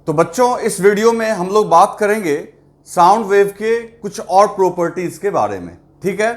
तो बच्चों इस वीडियो में हम लोग बात करेंगे साउंड वेव के कुछ और प्रॉपर्टीज के बारे में। ठीक है,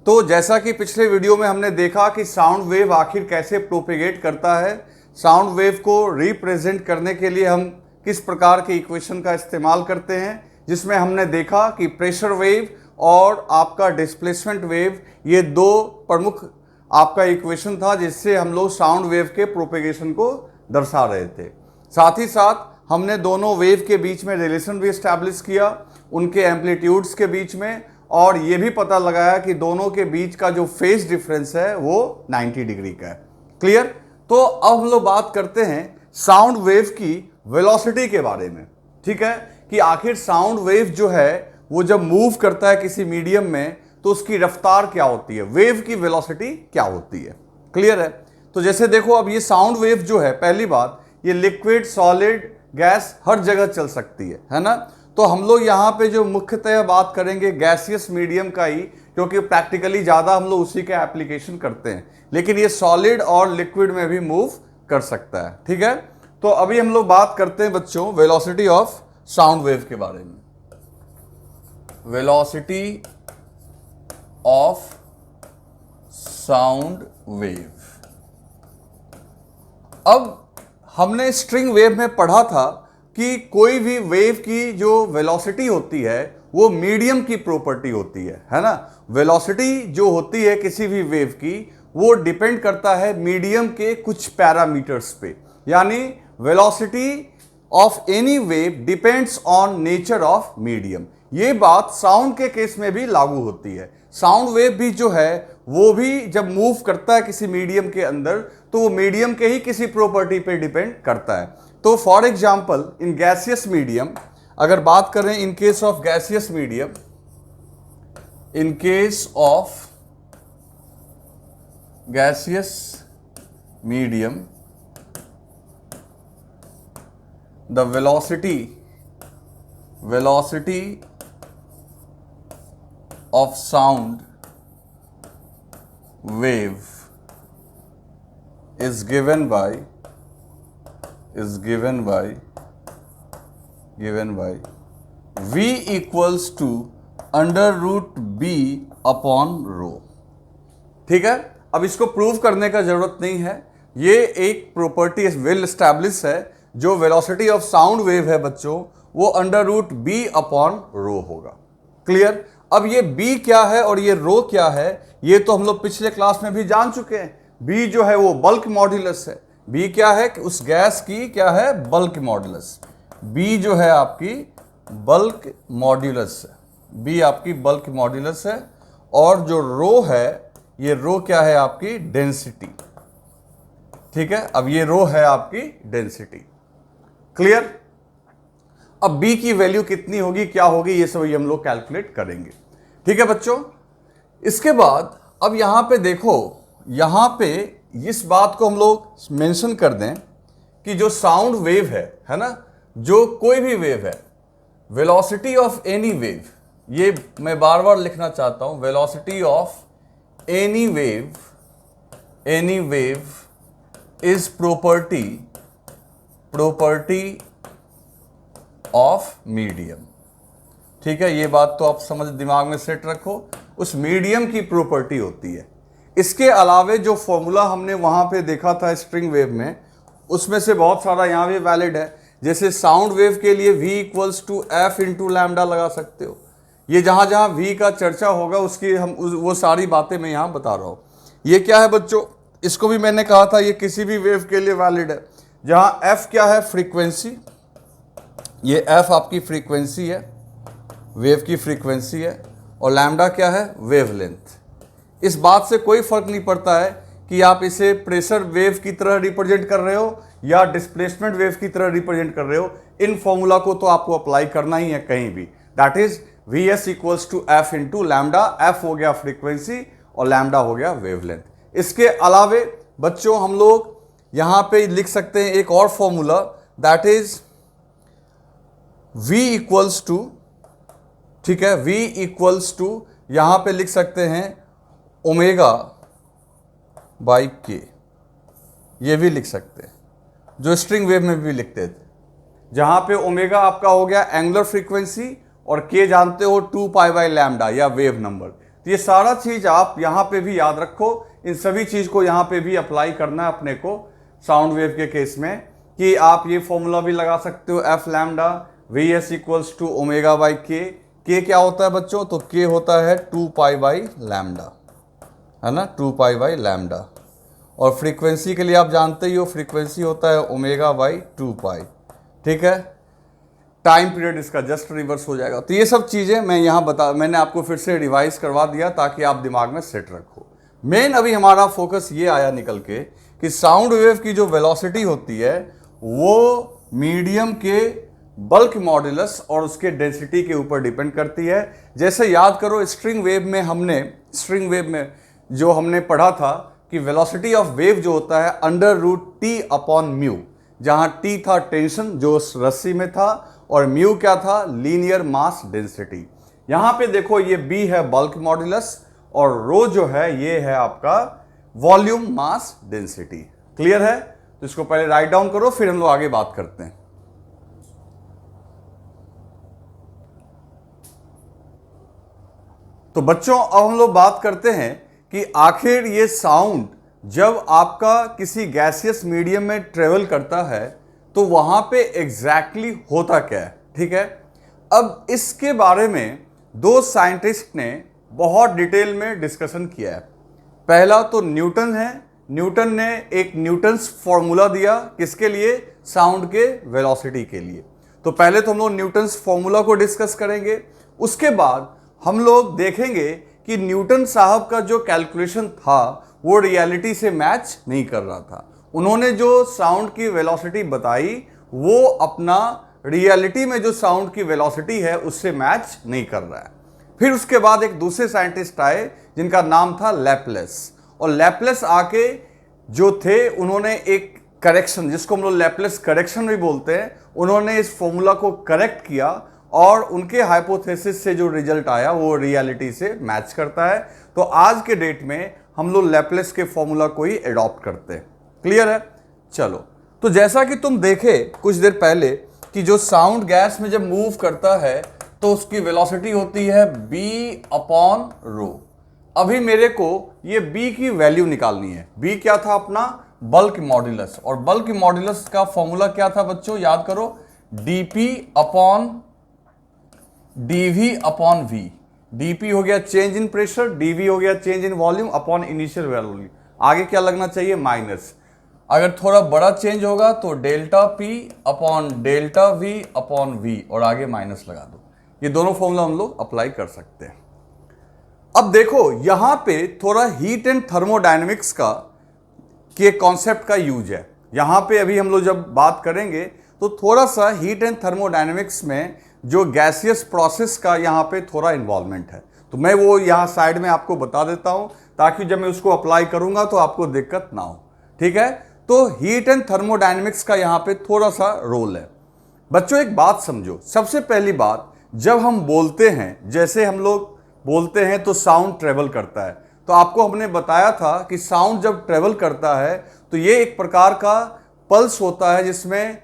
तो जैसा कि पिछले वीडियो में हमने देखा कि साउंड वेव आखिर कैसे प्रोपेगेट करता है, साउंड वेव को रिप्रेजेंट करने के लिए हम किस प्रकार के इक्वेशन का इस्तेमाल करते हैं, जिसमें हमने देखा कि प्रेशर वेव और आपका डिस्प्लेसमेंट वेव ये दो प्रमुख आपका इक्वेशन था जिससे हम लोग साउंड वेव के प्रोपेगेशन को दर्शा रहे थे। साथ ही साथ हमने दोनों वेव के बीच में रिलेशन भी एस्टैब्लिश किया, उनके एम्पलीट्यूड्स के बीच में, और ये भी पता लगाया कि दोनों के बीच का जो फेज डिफरेंस है वो 90 डिग्री का है। क्लियर? तो अब हम लोग बात करते हैं साउंड वेव की वेलोसिटी के बारे में। ठीक है, कि आखिर साउंड वेव जो है वो जब मूव करता है किसी मीडियम में तो उसकी रफ्तार क्या होती है, वेव की वेलोसिटी क्या होती है। क्लियर है? तो जैसे देखो, अब ये साउंड वेव जो है, पहली बात, ये लिक्विड, सॉलिड, गैस हर जगह चल सकती है ना। तो हम लोग यहाँ पे जो मुख्यतः बात करेंगे गैसियस मीडियम का ही, क्योंकि प्रैक्टिकली ज़्यादा हम लोग उसी का एप्लीकेशन करते हैं, लेकिन ये सॉलिड और लिक्विड में भी मूव कर सकता है। ठीक है, तो अभी हम लोग बात करते हैं बच्चों वेलोसिटी ऑफ साउंड वेव के बारे में। Velocity of sound wave. अब हमने स्ट्रिंग वेव में पढ़ा था कि कोई भी वेव की जो वेलोसिटी होती है वो मीडियम की प्रॉपर्टी होती है ना। वेलोसिटी जो होती है किसी भी वेव की वो डिपेंड करता है मीडियम के कुछ पैरामीटर्स पे, यानी velocity of any wave depends on nature of medium. ये बात साउंड के केस में भी लागू होती है। साउंड वेव भी जो है वो भी जब मूव करता है किसी मीडियम के अंदर तो वो मीडियम के ही किसी प्रॉपर्टी पे डिपेंड करता है। तो for example in gaseous medium, अगर बात करें in case of gaseous medium, in case of gaseous medium the velocity of sound wave is given by v equals to under root b upon rho। ठीक है, अब इसको prove करने का जरूरत नहीं है, ये एक प्रॉपर्टी वेल एस्टैब्लिश है। जो वेलोसिटी ऑफ साउंड वेव है बच्चों वो under root B upon rho होगा। क्लियर? अब ये B क्या है और ये रो क्या है ये तो हम लोग पिछले क्लास में भी जान चुके हैं। B जो है वो बल्क मॉड्यूलस है। B क्या है कि उस गैस की क्या है, बल्क मॉड्यूलस। B जो है आपकी बल्क मॉड्यूलस है, B आपकी बल्क मॉड्यूलस है। और जो रो है, ये रो क्या है, आपकी डेंसिटी। ठीक है, अब ये रो है आपकी डेंसिटी। क्लियर? अब B की वैल्यू कितनी होगी, क्या होगी, ये सब हम लोग कैलकुलेट करेंगे। ठीक है बच्चों, इसके बाद अब यहां पे देखो, यहां पे इस बात को हम लोग मेंशन कर दें कि जो साउंड वेव है ना, जो कोई भी वेव है, वेलोसिटी ऑफ एनी वेव, ये मैं बार बार लिखना चाहता हूं, velocity of any wave is property of medium. ठीक है, ये बात तो आप समझ दिमाग में सेट रखो, उस मीडियम की प्रॉपर्टी होती है। इसके अलावे जो फॉर्मूला हमने वहां पे देखा था स्ट्रिंग वेव में, उसमें से बहुत सारा यहाँ भी वैलिड है। जैसे साउंड वेव के लिए v equals to F into lambda लगा सकते हो। ये जहां जहां v का चर्चा होगा उसकी वो सारी बातें मैं यहाँ बता रहा हूँ। ये क्या है बच्चों, इसको भी मैंने कहा था ये किसी भी वेव के लिए वैलिड है। जहां f क्या है, फ्रीक्वेंसी, ये f आपकी फ्रीक्वेंसी है, वेव की फ्रीक्वेंसी है, और लैम्डा क्या है, वेवलेंथ। इस बात से कोई फर्क नहीं पड़ता है कि आप इसे प्रेशर वेव की तरह रिप्रेजेंट कर रहे हो या डिस्प्लेसमेंट वेव की तरह रिप्रेजेंट कर रहे हो, इन फॉर्मूला को तो आपको अप्लाई करना ही है कहीं भी। That is Vs equals to F into lambda. F हो गया फ्रीक्वेंसी और लैम्डा हो गया वेवलेंथ। इसके अलावे बच्चों हम लोग यहां पे लिख सकते हैं एक और formula, that is V equals to, ठीक है, V इक्वल्स टू यहां पे लिख सकते हैं ओमेगा बाई के, ये भी लिख सकते हैं, जो स्ट्रिंग वेव में भी लिखते थे। जहां पे ओमेगा आपका हो गया एंगुलर फ्रीक्वेंसी और के जानते हो 2 पाई बाई लैम्डा या वेव नंबर। तो ये सारा चीज आप यहां पे भी याद रखो, इन सभी चीज को यहां पे भी अप्लाई करना है अपने को साउंड वेव के केस में, कि आप ये फॉर्मूला भी लगा सकते हो F lambda V S equals to omega by K क्या होता है बच्चों, तो के होता है 2 पाई बाई लैम्डा, है ना, 2 पाई बाई लैम्डा। और फ्रीक्वेंसी के लिए आप जानते ही हो फ्रीक्वेंसी होता है ओमेगा बाई 2 पाई, ठीक है। टाइम पीरियड इसका जस्ट रिवर्स हो जाएगा। तो ये सब चीज़ें मैं यहाँ मैंने आपको फिर से रिवाइज करवा दिया ताकि आप दिमाग में सेट रखो। मेन अभी हमारा फोकस ये आया निकल के कि साउंड वेव की जो वेलोसिटी होती है वो मीडियम के बल्क मॉड्यूलस और उसके डेंसिटी के ऊपर डिपेंड करती है। जैसे याद करो स्ट्रिंग वेव में जो हमने पढ़ा था कि वेलोसिटी ऑफ वेव जो होता है under root T upon mu, जहां टी था टेंशन जो उस रस्सी में था और म्यू क्या था, लीनियर मास डेंसिटी। यहां पे देखो ये बी है बल्क मॉड्यूलस और रो जो है ये है आपका वॉल्यूम मास डेंसिटी। क्लियर है? तो इसको पहले राइट डाउन करो फिर हम लोग आगे बात करते हैं। तो बच्चों अब हम लोग बात करते हैं कि आखिर ये साउंड जब आपका किसी गैसियस मीडियम में ट्रेवल करता है तो वहां पे एग्जैक्टली होता क्या है, ठीक है। अब इसके बारे में दो साइंटिस्ट ने बहुत डिटेल में डिस्कशन किया है। पहला तो न्यूटन है, न्यूटन ने एक न्यूटन्स फॉर्मूला दिया किसके लिए, साउंड के वेलोसिटी के लिए। तो पहले तो हम लोग न्यूटन्स फॉर्मूला को डिस्कस करेंगे, उसके बाद हम लोग देखेंगे कि न्यूटन साहब का जो कैलकुलेशन था वो रियलिटी से मैच नहीं कर रहा था। उन्होंने जो साउंड की वेलोसिटी बताई वो अपना रियलिटी में जो साउंड की वेलोसिटी है उससे मैच नहीं कर रहा है। फिर उसके बाद एक दूसरे साइंटिस्ट आए जिनका नाम था लैपलेस, और लैपलेस आके जो थे उन्होंने एक करेक्शन, जिसको हम लोग लैपलेस करेक्शन भी बोलते हैं, उन्होंने इस फॉर्मूला को करेक्ट किया और उनके हाइपोथेसिस से जो रिजल्ट आया वो रियलिटी से मैच करता है। तो आज के डेट में हम लोग लैपलेस के फॉर्मूला को ही एडॉप्ट करते हैं। क्लियर है? चलो, तो जैसा कि तुम देखे कुछ देर पहले कि जो साउंड गैस में जब मूव करता है तो उसकी वेलोसिटी होती है b अपॉन रो। अभी मेरे को ये b की वैल्यू निकालनी है। b क्या था अपना, बल्क मॉड्यूलस, और बल्क मॉड्यूलस का फॉर्मूला क्या था बच्चों, याद करो, dp upon dv upon v। dp हो गया चेंज इन प्रेशर, dv हो गया change in volume upon initial value. आगे क्या लगना चाहिए, माइनस। अगर थोड़ा बड़ा चेंज होगा तो delta p upon delta v upon v और आगे माइनस लगा दो। ये दोनों फॉर्मूला हम लोग अप्लाई कर सकते हैं। अब देखो यहां पे थोड़ा हीट एंड थर्मोडायनेमिक्स का के कॉन्सेप्ट का यूज है। यहां पे अभी हम लोग जब बात करेंगे तो थोड़ा सा हीट एंड थर्मोडायनेमिक्स में जो गैसियस प्रोसेस का यहां पे थोड़ा इन्वॉल्वमेंट है, तो मैं वो यहां साइड में आपको बता देता हूं ताकि जब मैं उसको अप्लाई करूंगा तो आपको दिक्कत ना हो, ठीक है। तो हीट एंड थर्मोडायनेमिक्स का यहां पे थोड़ा सा रोल है। बच्चों एक बात समझो, सबसे पहली बात, जब हम बोलते हैं, जैसे हम लोग बोलते हैं तो साउंड ट्रेवल करता है, तो आपको हमने बताया था कि साउंड जब ट्रेवल करता है तो ये एक प्रकार का पल्स होता है जिसमें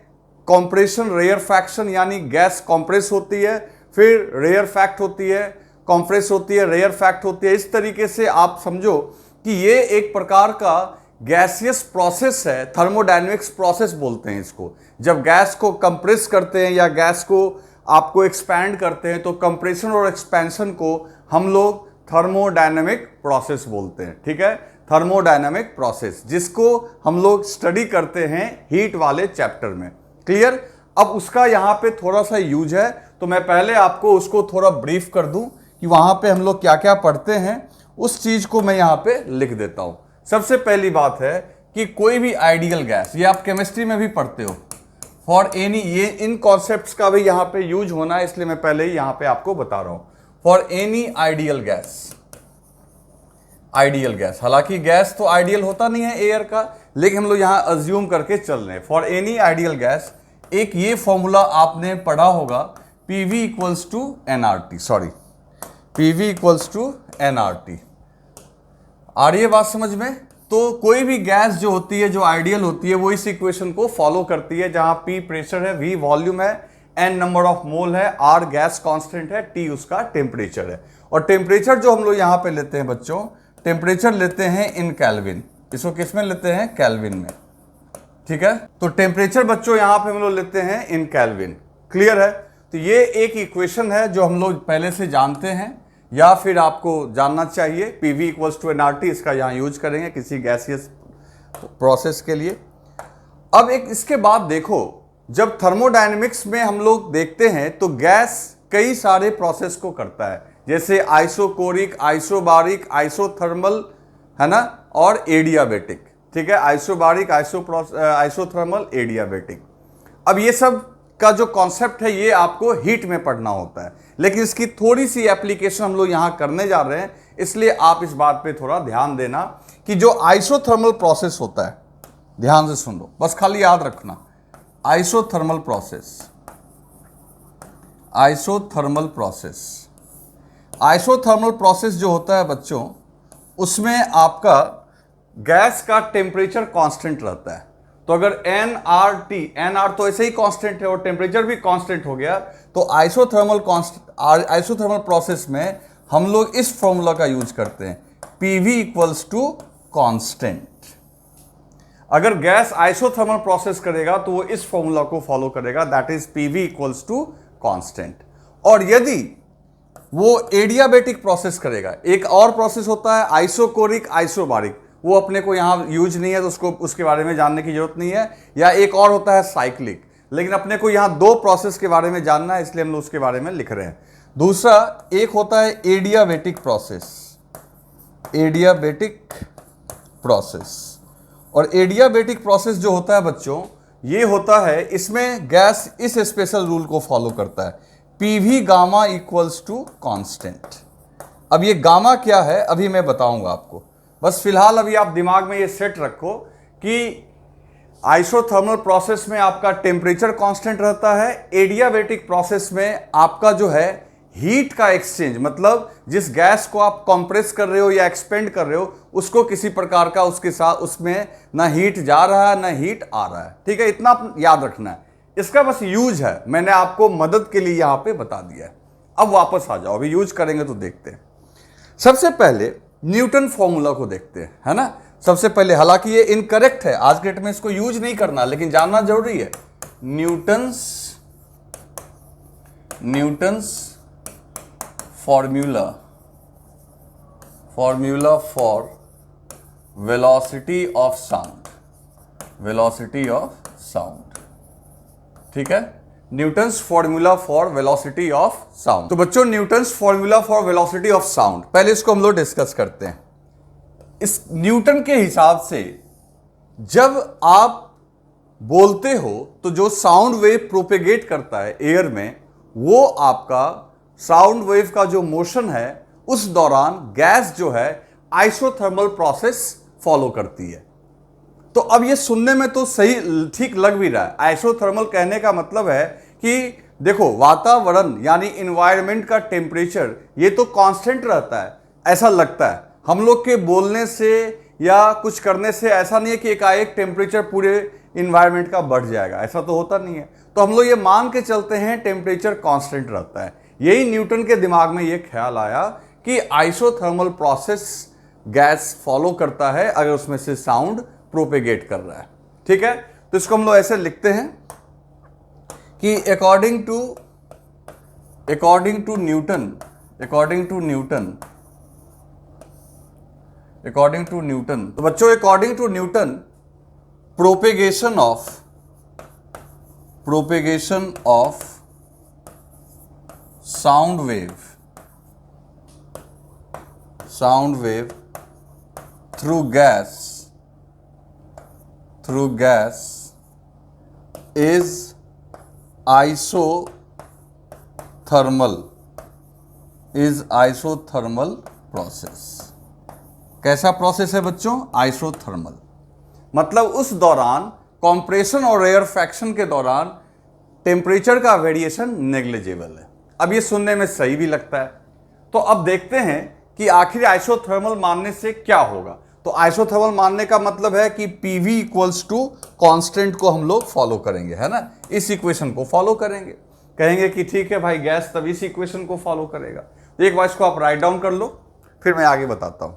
कॉम्प्रेशन रेयरफैक्शन, यानी गैस कॉम्प्रेस होती है, फिर रेयरफैक्ट होती है, कॉम्प्रेस होती है, रेयरफैक्ट होती है। इस तरीके से आप समझो कि ये एक प्रकार का गैसियस प्रोसेस है, थर्मोडायनेमिक्स प्रोसेस बोलते हैं इसको। जब गैस को कंप्रेस करते हैं या गैस को आपको एक्सपैंड करते हैं तो कंप्रेशन और एक्सपेंशन को हम लोग थर्मोडायनेमिक प्रोसेस बोलते हैं, ठीक है। थर्मोडायनेमिक प्रोसेस जिसको हम लोग स्टडी करते हैं हीट वाले चैप्टर में। क्लियर? अब उसका यहां पे थोड़ा सा यूज है, तो मैं पहले आपको उसको थोड़ा ब्रीफ कर दूं कि वहां पे हम लोग क्या क्या पढ़ते हैं, उस चीज को मैं यहां पे लिख देता हूं। सबसे पहली बात है कि कोई भी आइडियल गैस, ये आप केमिस्ट्री में भी पढ़ते हो, फॉर एनी, ये इन कॉन्सेप्ट्स का भी यहां पे यूज होना है, इसलिए मैं पहले ही यहां पे आपको बता रहा हूं। For any ideal gas, ideal gas, हालांकि गैस तो आइडियल होता नहीं है एयर का, लेकिन हम लोग यहां अज्यूम करके चल रहे हैं। फॉर एनी आइडियल गैस एक ये फॉर्मूला आपने पढ़ा होगा, PV equals to nRT, sorry, PV equals to nRT। आ रही है बात समझ में? तो कोई भी गैस जो होती है, जो आइडियल होती है, वो इस इक्वेशन को फॉलो करती है, जहां P प्रेशर है, V वॉल्यूम है, N नंबर ऑफ मोल है, R गैस कांस्टेंट है, T उसका टेम्परेचर है। और टेम्परेचर जो हम लोग यहां पे लेते हैं बच्चों, टेम्परेचर लेते हैं इन केल्विन। इसको किस में लेते हैं? केल्विन में। ठीक है, तो टेम्परेचर बच्चों यहां पे हम लोग लेते हैं इन केल्विन। क्लियर है? तो ये एक इक्वेशन है जो हम लोग पहले से जानते हैं, या फिर आपको जानना चाहिए। PV इक्वल्स टू nRT, इसका यहाँ यूज करेंगे किसी गैसियस प्रोसेस के लिए। अब एक इसके बाद देखो, जब थर्मोडायनेमिक्स में हम लोग देखते हैं तो गैस कई सारे प्रोसेस को करता है, जैसे आइसोकोरिक, आइसोबारिक, आइसोथर्मल, है ना, और एडियाबेटिक। ठीक है, आइसोबारिक, आइसोथर्मल, एडियाबेटिक। अब ये सब का जो कॉन्सेप्ट है ये आपको हीट में पढ़ना होता है, लेकिन इसकी थोड़ी सी एप्लीकेशन हम लोग यहां करने जा रहे हैं, इसलिए आप इस बात पे थोड़ा ध्यान देना कि जो आइसोथर्मल प्रोसेस होता है, ध्यान से सुन लो, बस खाली याद रखना, isothermal process, isothermal process, isothermal process जो होता है बच्चों, उसमें आपका गैस का टेम्परेचर कांस्टेंट रहता है। तो अगर nRT, nR तो ऐसे ही कांस्टेंट है और टेम्परेचर भी कांस्टेंट हो गया, तो आइसोथर्मल प्रोसेस में हम लोग इस फॉर्मूला का यूज करते हैं, PV इक्वल्स टू कांस्टेंट। अगर गैस आइसोथर्मल प्रोसेस करेगा तो वो इस फॉर्मूला को फॉलो करेगा, that is PV equals to constant. और यदि वो एडियाबेटिक प्रोसेस करेगा, एक और प्रोसेस होता है आइसोकोरिक, आइसोबारिक, वो अपने को यहां यूज नहीं है तो उसको उसके बारे में जानने की जरूरत नहीं है, या एक और होता है साइक्लिक, लेकिन अपने को यहां दो प्रोसेस के बारे में जानना है, इसलिए हम लोग उसके बारे में लिख रहे हैं। दूसरा एक होता है एडियाबेटिक प्रोसेस, एडियाबेटिक प्रोसेस। और एडियाबेटिक प्रोसेस जो होता है बच्चों, ये होता है, इसमें गैस इस स्पेशल रूल को फॉलो करता है, PV gamma equals to constant. अब ये गामा क्या है अभी मैं बताऊंगा आपको, बस फिलहाल अभी आप दिमाग में ये सेट रखो कि आइसोथर्मल प्रोसेस में आपका टेम्परेचर कांस्टेंट रहता है, एडियाबेटिक प्रोसेस में आपका जो है हीट का एक्सचेंज, मतलब जिस गैस को आप कंप्रेस कर रहे हो या एक्सपेंड कर रहे हो, उसको किसी प्रकार का उसके साथ उसमें ना हीट जा रहा है ना हीट आ रहा है। ठीक है, इतना याद रखना है, इसका बस यूज है, मैंने आपको मदद के लिए यहां पे बता दिया है। अब वापस आ जाओ, अभी यूज करेंगे तो देखते हैं। सबसे पहले न्यूटन फॉर्मूला को देखते हैं, है ना। सबसे पहले, हालांकि ये इनकरेक्ट है, आज के डेट में इसको यूज नहीं करना, लेकिन जानना जरूरी है। Newton's formula for velocity of sound, velocity of sound. ठीक है, Newton's formula for velocity of sound. तो बच्चों, Newton's formula for velocity of sound, पहले इसको हम लोग डिस्कस करते हैं। इस न्यूटन के हिसाब से जब आप बोलते हो तो जो साउंड वेव प्रोपेगेट करता है एयर में, वो आपका साउंड वेव का जो मोशन है उस दौरान गैस जो है आइसोथर्मल प्रोसेस फॉलो करती है। तो अब ये सुनने में तो सही ठीक लग भी रहा है। आइसोथर्मल कहने का मतलब है कि देखो, वातावरण यानी इन्वायरमेंट का टेम्परेचर ये तो कांस्टेंट रहता है, ऐसा लगता है। हम लोग के बोलने से या कुछ करने से ऐसा नहीं है कि एकाएक टेम्परेचर पूरे इन्वायरमेंट का बढ़ जाएगा, ऐसा तो होता नहीं है। तो हम लोग ये मान के चलते हैं टेम्परेचर कांस्टेंट रहता है। यही न्यूटन के दिमाग में ये ख्याल आया कि आइसोथर्मल प्रोसेस गैस फॉलो करता है अगर उसमें से साउंड प्रोपेगेट कर रहा है। ठीक है, तो इसको हम लोग ऐसे लिखते हैं कि अकॉर्डिंग टू न्यूटन, तो बच्चों according to Newton propagation of sound wave through gas is isothermal process. कैसा प्रोसेस है बच्चों? आइसोथर्मल। मतलब उस दौरान कंप्रेशन और रेयरफैक्शन के दौरान टेम्परेचर का वेरिएशन नेग्लिजिबल है। अब ये सुनने में सही भी लगता है। तो अब देखते हैं कि आखिर आइसोथर्मल मानने से क्या होगा। तो आइसोथर्मल मानने का मतलब है कि PV इक्वल्स टू कांस्टेंट को हम लोग फॉलो करेंगे, है ना, इस इक्वेशन को फॉलो करेंगे। कहेंगे कि ठीक है भाई गैस तब इस इक्वेशन को फॉलो करेगा। तो एक बार इसको आप राइट डाउन कर लो, फिर मैं आगे बताता हूं।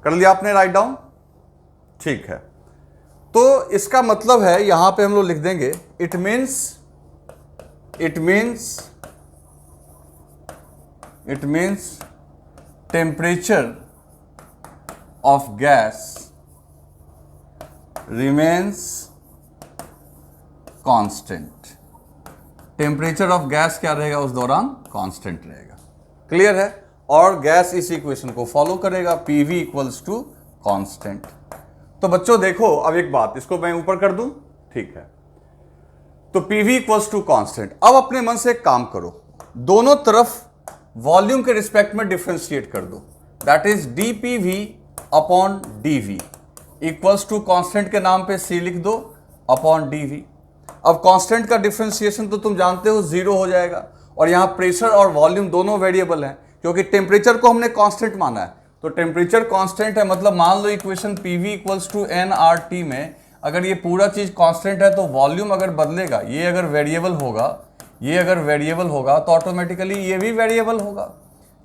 कर लिया आपने राइट डाउन? ठीक है, तो इसका मतलब है यहां पे हम लोग लिख देंगे it means temperature of gas remains constant। Temperature of gas क्या रहेगा उस दौरान? कांस्टेंट रहेगा। क्लियर है? और गैस इस इक्वेशन को फॉलो करेगा, PV इक्वल्स टू कांस्टेंट। तो बच्चों देखो, अब एक बात, इसको मैं ऊपर कर दूं, ठीक है, तो PV इक्वल्स टू कांस्टेंट। अब अपने मन से एक काम करो, दोनों तरफ वॉल्यूम के रिस्पेक्ट में डिफ्रेंशिएट कर दो, that is dPV upon dV equals to constant के नाम पे C लिख दो अपॉन dV। अब कांस्टेंट का डिफरेंशिएशन तो तुम जानते हो 0 हो जाएगा, और यहां प्रेशर और वॉल्यूम दोनों वेरिएबल हैं, क्योंकि टेम्परेचर को हमने कांस्टेंट माना है। तो टेम्परेचर कांस्टेंट है, मतलब मान लो equation PV equals to nRT में अगर ये पूरा चीज कांस्टेंट है तो वॉल्यूम अगर बदलेगा, ये अगर वेरिएबल होगा, तो ऑटोमेटिकली ये भी वेरिएबल होगा,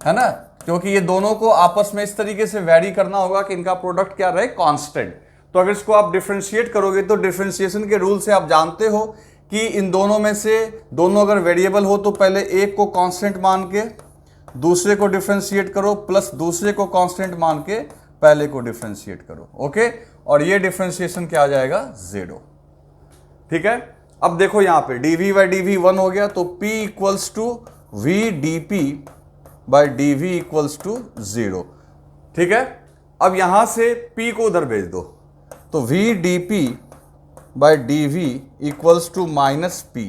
है ना, क्योंकि ये दोनों को आपस में इस तरीके से वैरी करना होगा कि इनका प्रोडक्ट क्या रहे? कांस्टेंट। तो अगर इसको आप डिफरेंशिएट करोगे तो डिफरेंशिएशन के रूल से आप जानते हो कि इन दोनों में से दोनों अगर वेरिएबल हो तो पहले एक को कांस्टेंट मान के दूसरे को डिफरेंशिएट करो, प्लस दूसरे को कांस्टेंट मान के पहले को डिफरेंशिएट करो। ओके, और ये डिफरेंशिएशन क्या आ जाएगा? 0। ठीक है, अब देखो यहां पे dV बाई dV 1 हो गया, तो P equals to V dP by dV equals to 0। ठीक है, अब यहां से P को उधर भेज दो, तो V dP by dV equals to minus P।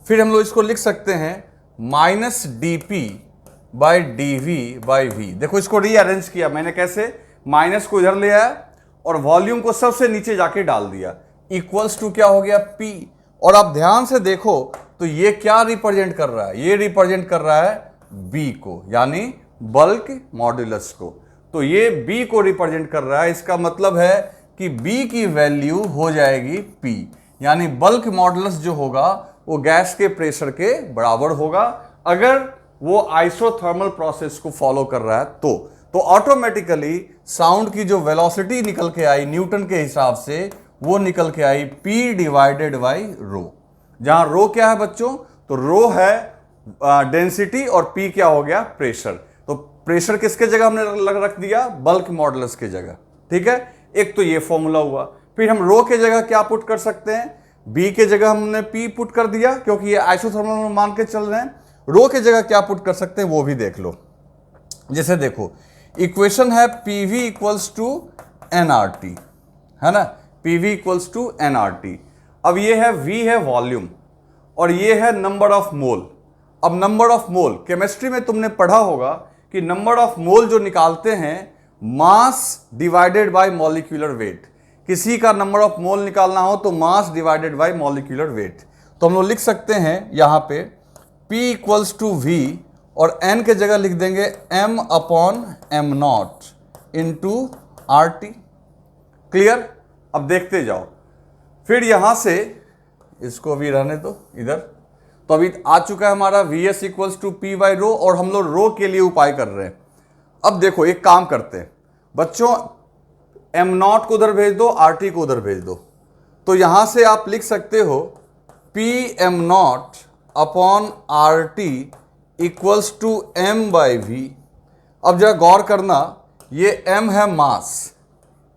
फिर हम लोग इसको लिख सकते हैं minus dP by dV by V। देखो इसको रीअरेंज किया मैंने, कैसे? माइनस को इधर ले आया और वॉल्यूम को सबसे नीचे जाके डाल दिया, इक्वल्स टू क्या हो गया? P। और आप ध्यान से देखो तो ये क्या रिप्रेजेंट कर रहा है? ये रिप्रेजेंट कर रहा है B को, यानी बल्क मॉड्यूलस को। तो ये B को रिप्रेजेंट कर रहा है, इसका मतलब है कि B की वैल्यू हो जाएगी P, यानी बल्क मॉड्यूलस जो होगा वो गैस के प्रेशर के बराबर होगा अगर वो आइसोथर्मल प्रोसेस को फॉलो कर रहा है तो ऑटोमेटिकली साउंड की जो वेलोसिटी निकल के आई न्यूटन के हिसाब से वो निकल के आई P डिवाइडेड बाई रो। जहां रो क्या है बच्चों? तो रो है डेंसिटी और P क्या हो गया? प्रेशर। तो प्रेशर किसके जगह हमने रख दिया? बल्क मॉडुलस की जगह। ठीक है, एक तो ये फॉर्मूला हुआ। फिर हम रो के जगह क्या पुट कर सकते हैं? B के जगह हमने P पुट कर दिया, क्योंकि ये आइसोथर्मल मान के चल रहे हैं। रो के जगह क्या पुट कर सकते हैं वो भी देख लो। जैसे देखो इक्वेशन है PV इक्वल्स टू nRT, है ना, PV इक्वल्स टू nRT। अब ये है V है वॉल्यूम और ये है नंबर ऑफ मोल। अब नंबर ऑफ मोल केमिस्ट्री में तुमने पढ़ा होगा कि नंबर ऑफ मोल जो निकालते हैं mass divided by molecular weight. किसी का नंबर ऑफ मोल निकालना हो तो mass divided by molecular weight. तो हम लोग लिख सकते हैं यहां पे P इक्वल्स टू V और N के जगह लिख देंगे M upon M not into RT। Clear? अब देखते जाओ। फिर यहां से इसको भी रहने दो इधर। तो अभी आ चुका है हमारा VS equals to P by rho और हम लोग रो के लिए उपाय कर रहे हैं। अब देखो एक काम करते हैं बच्चों, M नॉट को उधर भेज दो, RT को उधर भेज दो। तो यहां से आप लिख सकते हो P M not upon RT equals to M by V। अब जरा गौर करना, ये M है मास,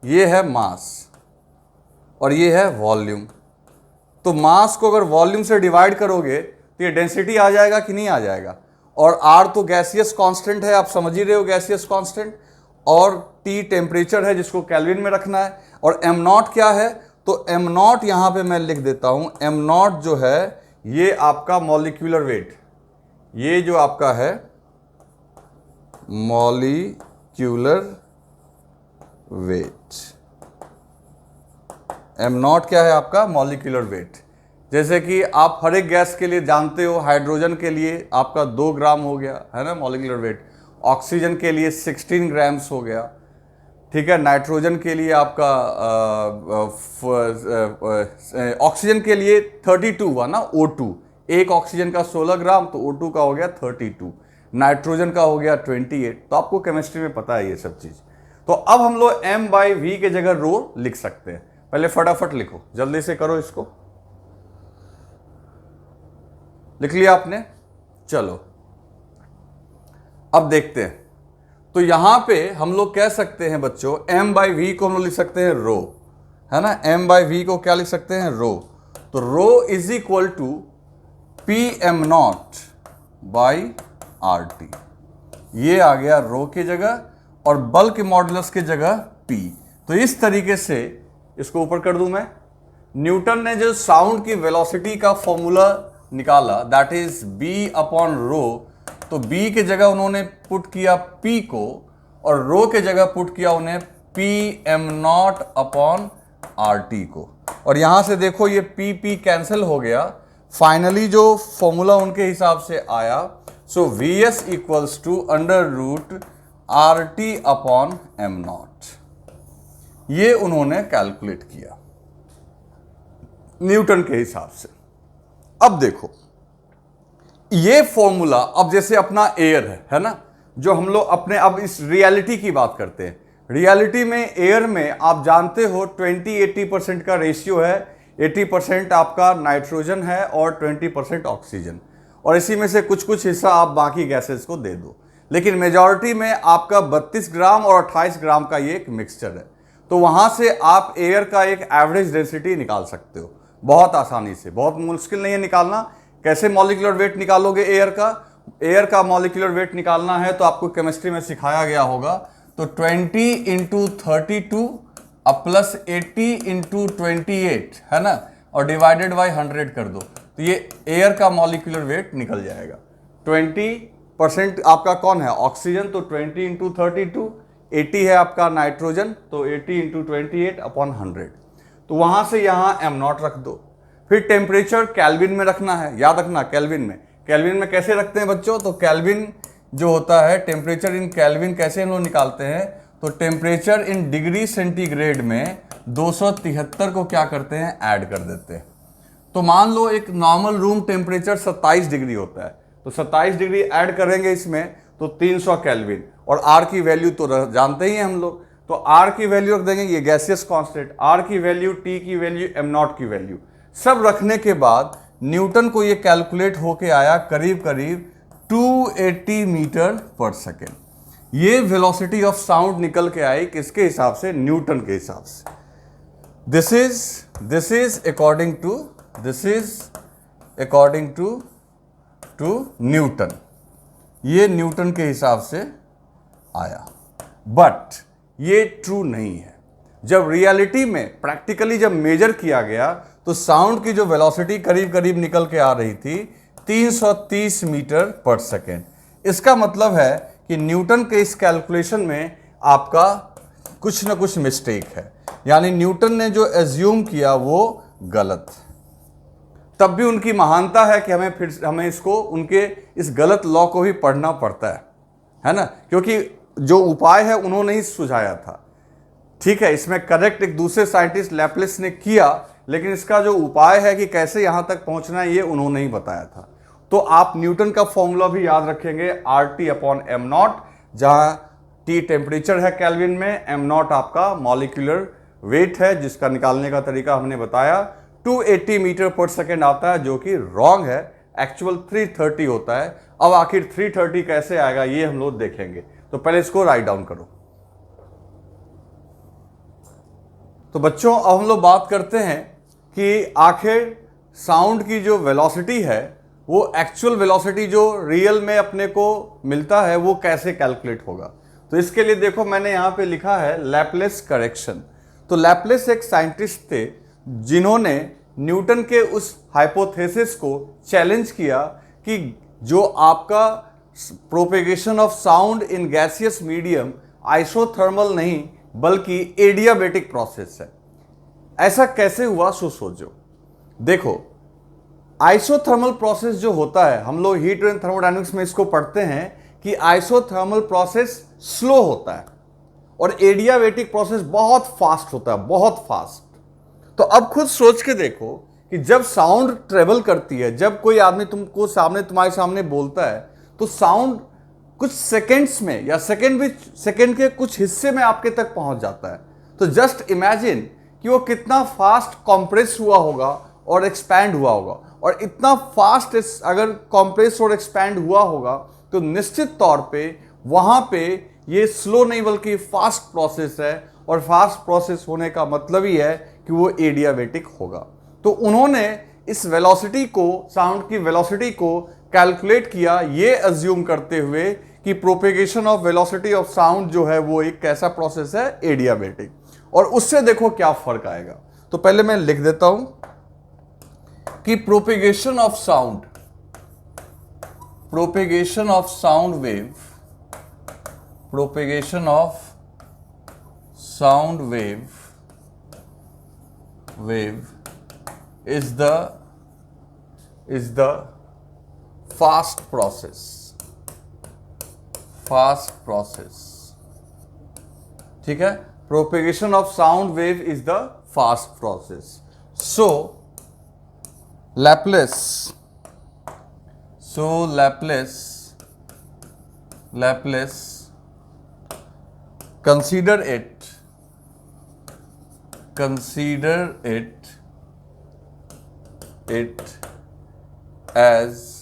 ये है मास और ये है वॉल्यूम। तो मास को अगर वॉल्यूम से डिवाइड करोगे तो ये डेंसिटी आ जाएगा कि नहीं आ जाएगा? और R तो गैसियस कांस्टेंट है, आप समझ ही रहे हो गैसियस कांस्टेंट, और T टेम्परेचर है जिसको केल्विन में रखना है। और M नॉट क्या है? तो M नॉट यहां पे मैं लिख देता हूं, M नॉट जो है ये आपका मॉलिक्यूलर वेट, ये जो आपका है मॉलिक्यूलर वेट। M नॉट क्या है आपका? Molecular weight. जैसे कि आप हर एक गैस के लिए जानते हो, हाइड्रोजन के लिए आपका 2 ग्राम हो गया, है ना, मॉलिक्यूलर वेट। ऑक्सीजन के लिए 16 ग्राम्स हो गया, ठीक है। नाइट्रोजन के लिए आपका ऑक्सीजन के लिए 32 हुआ ना, O2, एक ऑक्सीजन का 16 ग्राम, तो O2 का हो गया 32, नाइट्रोजन का हो गया 28। तो आपको केमिस्ट्री में पता है ये सब चीज। तो अब हम लोग m/v के जगह रो लिख सकते हैं। पहले फटाफट लिखो, जल्दी से करो इसको। लिख लिया आपने? चलो अब देखते हैं। तो यहां पे हम लोग कह सकते हैं बच्चों, m/v को हम लोग लिख सकते हैं रो, है ना। m/v को क्या लिख सकते हैं? रो। तो रो इज इक्वल टू Pm0/RT। ये आ गया रो की जगह और बल्क मॉडुलस की जगह P। तो इस तरीके से इसको ऊपर कर दूं मैं। न्यूटन ने जो साउंड की वेलोसिटी का फॉर्मूला निकाला, दैट इज B/रो, तो B के जगह उन्होंने पुट किया P को और रो के जगह पुट किया उन्हें Pm0/RT को। और यहां से देखो ये P कैंसिल हो गया। फाइनली जो फॉर्मूला उनके हिसाब से आया, सो Vs इक्वल्स टू √RT/m0। ये उन्होंने कैलकुलेट किया न्यूटन के हिसाब से। अब देखो ये फॉर्मूला, अब जैसे अपना एयर है ना, जो हम लोग अपने, अब इस रियलिटी की बात करते हैं। रियलिटी में एयर में आप जानते हो 20-80% का रेशियो है। 80% आपका नाइट्रोजन है और 20% ऑक्सीजन, और इसी में से कुछ कुछ हिस्सा आप बाकी गैसेस को दे दो। लेकिन मेजॉरिटी में आपका 32 ग्राम और 28 ग्राम का ये एक मिक्सचर है। तो वहां से आप एयर का एक एवरेज डेंसिटी निकाल सकते हो बहुत आसानी से। बहुत मुश्किल नहीं है निकालना। कैसे मॉलिक्यूलर वेट निकालोगे एयर का? एयर का मॉलिक्यूलर वेट निकालना है तो आपको केमिस्ट्री में सिखाया गया होगा। तो 20 × 32 प्लस 80 × 28 है ना, और डिवाइडेड बाई 100 कर दो, तो ये एयर का मॉलिक्यूलर वेट निकल जाएगा। 20% आपका कौन है? ऑक्सीजन, तो 20 × 32, 80 है आपका नाइट्रोजन, तो 80 × 28/100। तो वहां से यहां m0 रख दो। फिर टेम्परेचर केल्विन में रखना है, याद रखना केल्विन में। केल्विन में कैसे रखते हैं बच्चों? तो केल्विन जो होता है, टेम्परेचर इन केल्विन कैसे हम लोग निकालते हैं? तो टेम्परेचर इन डिग्री सेंटीग्रेड में 273 को क्या करते हैं? ऐड कर देते हैं। तो मान लो एक नॉर्मल रूम टेम्परेचर 27 डिग्री होता है, तो 27 डिग्री ऐड करेंगे इसमें तो 300 केल्विन, और आर की वैल्यू तो जानते ही हैं हम लोग। तो आर की वैल्यू रख देंगे, ये गैसियस कांस्टेंट, आर की वैल्यू, टी की वैल्यू, m0 की वैल्यू, सब रखने के बाद न्यूटन को ये कैलकुलेट होके आया करीब करीब 280 मीटर पर सेकेंड। ये वेलोसिटी ऑफ साउंड निकल के आई किसके हिसाब से? न्यूटन के हिसाब से। This is according to Newton. ये न्यूटन के हिसाब से आया, बट ये ट्रू नहीं है। जब रियलिटी में प्रैक्टिकली जब मेजर किया गया तो साउंड की जो वेलोसिटी करीब करीब निकल के आ रही थी 330 मीटर पर सेकेंड। इसका मतलब है कि न्यूटन के इस कैलकुलेशन में आपका कुछ ना कुछ मिस्टेक है, यानी न्यूटन ने जो एज्यूम किया वो गलत। तब भी उनकी महानता है कि हमें इसको, उनके इस गलत लॉ को भी पढ़ना पड़ता है ना, क्योंकि जो उपाय है उन्होंने ही सुझाया था। ठीक है, इसमें करेक्ट एक दूसरे साइंटिस्ट लैप्लेस ने किया, लेकिन इसका जो उपाय है कि कैसे यहां तक पहुंचना है ये उन्होंने ही बताया था। तो आप न्यूटन का फॉर्मूला भी याद रखेंगे, RT/m0, जहां T टेम्परेचर है केल्विन में, m0 आपका मॉलिक्यूलर वेट है जिसका निकालने का तरीका हमने बताया। 280 मीटर पर सेकेंड आता है, जो कि रॉन्ग है, एक्चुअल 330 होता है। अब आखिर 330 कैसे आएगा ये हम लोग देखेंगे। तो पहले इसको राइट डाउन करो। तो बच्चों अब हम लोग बात करते हैं कि आखिर साउंड की जो वेलोसिटी है वो एक्चुअल वेलोसिटी जो रियल में अपने को मिलता है वो कैसे कैलकुलेट होगा। तो इसके लिए देखो मैंने यहाँ पे लिखा है लैप्लेस करेक्शन। तो लैप्लेस एक साइंटिस्ट थे जिन्होंने न्यूटन के उस हाइपोथेसिस को चैलेंज किया कि जो आपका propagation of sound in gaseous medium isothermal नहीं बल्कि एडियाबेटिक प्रोसेस है। ऐसा कैसे हुआ सोचो। देखो आइसोथर्मल प्रोसेस जो होता है, हम लोग हीट एंड थर्मोडायनेमिक्स में इसको पढ़ते हैं कि आइसोथर्मल प्रोसेस स्लो होता है और एडियाबेटिक प्रोसेस बहुत फास्ट होता है, बहुत फास्ट। तो अब खुद सोच के देखो कि जब साउंड ट्रेवल करती है, जब कोई आदमी तुमको तुम्हारे सामने बोलता है, तो साउंड कुछ सेकेंड्स में या सेकेंड के कुछ हिस्से में आपके तक पहुंच जाता है। तो जस्ट इमेजिन कि वो कितना फास्ट कॉम्प्रेस हुआ होगा और एक्सपैंड हुआ होगा। और इतना फास्ट अगर कॉम्प्रेस और एक्सपैंड हुआ होगा तो निश्चित तौर पे वहां पे ये स्लो नहीं बल्कि फास्ट प्रोसेस है, और फास्ट प्रोसेस होने का मतलब ही है कि वो एडियाबेटिक होगा। तो उन्होंने इस वेलोसिटी को, साउंड की वेलोसिटी को कैलकुलेट किया, ये अज्यूम करते हुए कि propagation of velocity of sound जो है वो एक कैसा प्रोसेस है, एडियाबेटिक। और उससे देखो क्या फर्क आएगा। तो पहले मैं लिख देता हूं कि propagation of sound wave, propagation of sound wave is the fast process, ठीक है। Propagation of sound wave is the fast process. So Laplace consider it as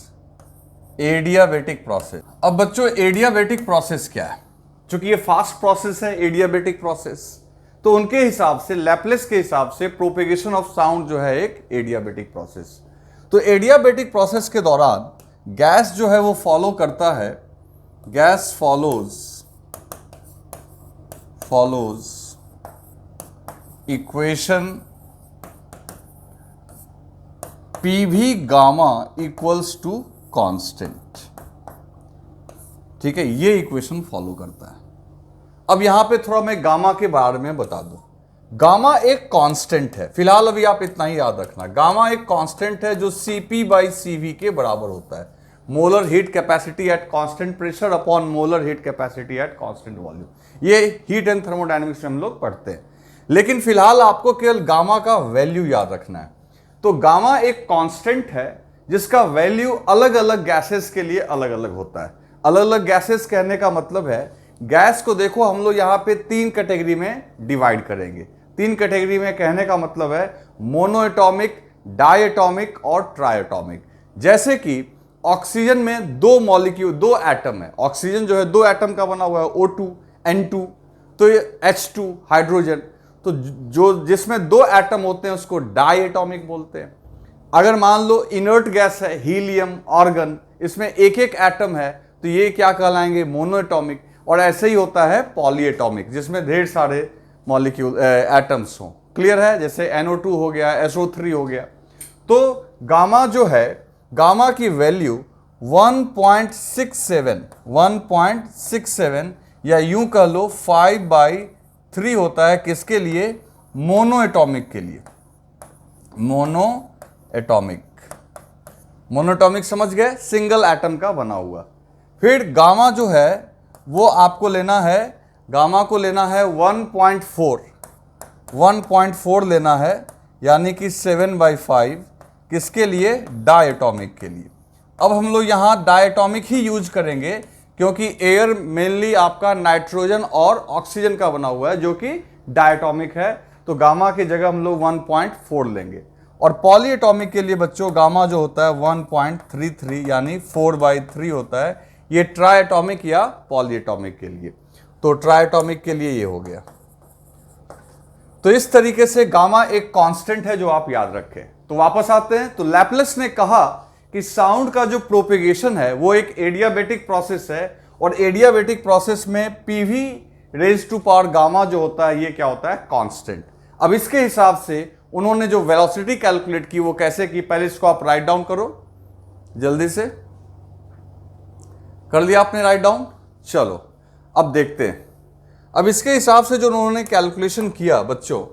adiabatic process. अब बच्चों एडियाबेटिक प्रोसेस क्या है? चूंकि ये फास्ट प्रोसेस है adiabatic process, तो उनके हिसाब से, लैप्लेस के हिसाब से प्रोपेगेशन ऑफ साउंड जो है एक एडियाबेटिक प्रोसेस। तो एडियाबेटिक प्रोसेस के दौरान गैस जो है वो फॉलो करता है, gas follows equation PV gamma equals to constant, ठीक है, ये इक्वेशन फॉलो करता है। अब यहां पे थोड़ा मैं गामा के बारे में बता दूं। गामा एक कांस्टेंट है, फिलहाल अभी आप इतना ही याद रखना। गामा एक कांस्टेंट है जो Cp/Cv के बराबर होता है, molar heat capacity at constant pressure upon molar heat capacity at constant volume. ये हीट एंड थर्मोडायनेमिक्स में हम लोग पढ़ते हैं, लेकिन फिलहाल आपको केवल गामा का वैल्यू याद रखना है। तो गामा एक कांस्टेंट है जिसका वैल्यू अलग अलग गैसेस के लिए अलग अलग होता है। अलग अलग गैसेस कहने का मतलब है, गैस को देखो हम लोग यहां पे 3 कैटेगरी में डिवाइड करेंगे। 3 कैटेगरी में कहने का मतलब है मोनोएटॉमिक, डायएटॉमिक और ट्राइएटॉमिक। जैसे कि ऑक्सीजन में 2 मॉलिक्यूल, 2 एटम है। ऑक्सीजन जो है 2 एटम का बना हुआ है, O2 N2, तो ये H2 हाइड्रोजन। तो जो जिसमें 2 एटम होते हैं उसको डायएटॉमिक बोलते हैं। अगर मान लो इनर्ट गैस है, हीलियम, आर्गन, इसमें एक एक एटम है, तो ये क्या कहलाएंगे, मोनोएटॉमिक। और ऐसे ही होता है पॉलीएटॉमिक, जिसमें ढेर सारे मॉलिक्यूल एटम्स हों। क्लियर है? जैसे NO2 हो गया, SO3 हो गया। तो गामा जो है, गामा की वैल्यू 1.67 या यूं कह लो 5/3 होता है। किसके लिए? मोनोएटॉमिक के लिए। मोनोएटॉमिक समझ गए, सिंगल एटम का बना हुआ। फिर गामा जो है वो आपको लेना है, गामा को लेना है 1.4 लेना है, यानी कि 7/5। किसके लिए? डायएटॉमिक के लिए। अब हम लोग यहाँ डायएटॉमिक ही यूज करेंगे, क्योंकि एयर मेनली आपका नाइट्रोजन और ऑक्सीजन का बना हुआ है, जो कि डायएटॉमिक है। तो गामा की जगह हम लोग 1.4 लेंगे। और पॉलीएटॉमिक के लिए बच्चों गामा जो होता है 1.33 यानी 4/3 होता है। ये ट्राइएटॉमिक या पॉलीएटॉमिक के लिए। तो ट्राइएटॉमिक के लिए ये हो गया। तो इस तरीके से गामा एक कांस्टेंट है जो आप याद रखें। तो वापस आते हैं। तो लैप्लेस ने कहा कि साउंड का जो प्रोपेगेशन है वो एक एडियाबेटिक प्रोसेस है, और एडियाबेटिक प्रोसेस में PV⁻⁴ गामा जो होता है ये क्या होता है? कांस्टेंट। अब इसके हिसाब से उन्होंने जो वेलोसिटी कैलकुलेट की वो कैसे की, पहले इसको आप राइट डाउन करो जल्दी से। कर लिया आपने राइट डाउन? चलो अब देखते हैं। अब इसके हिसाब से जो उन्होंने कैलकुलेशन किया बच्चों,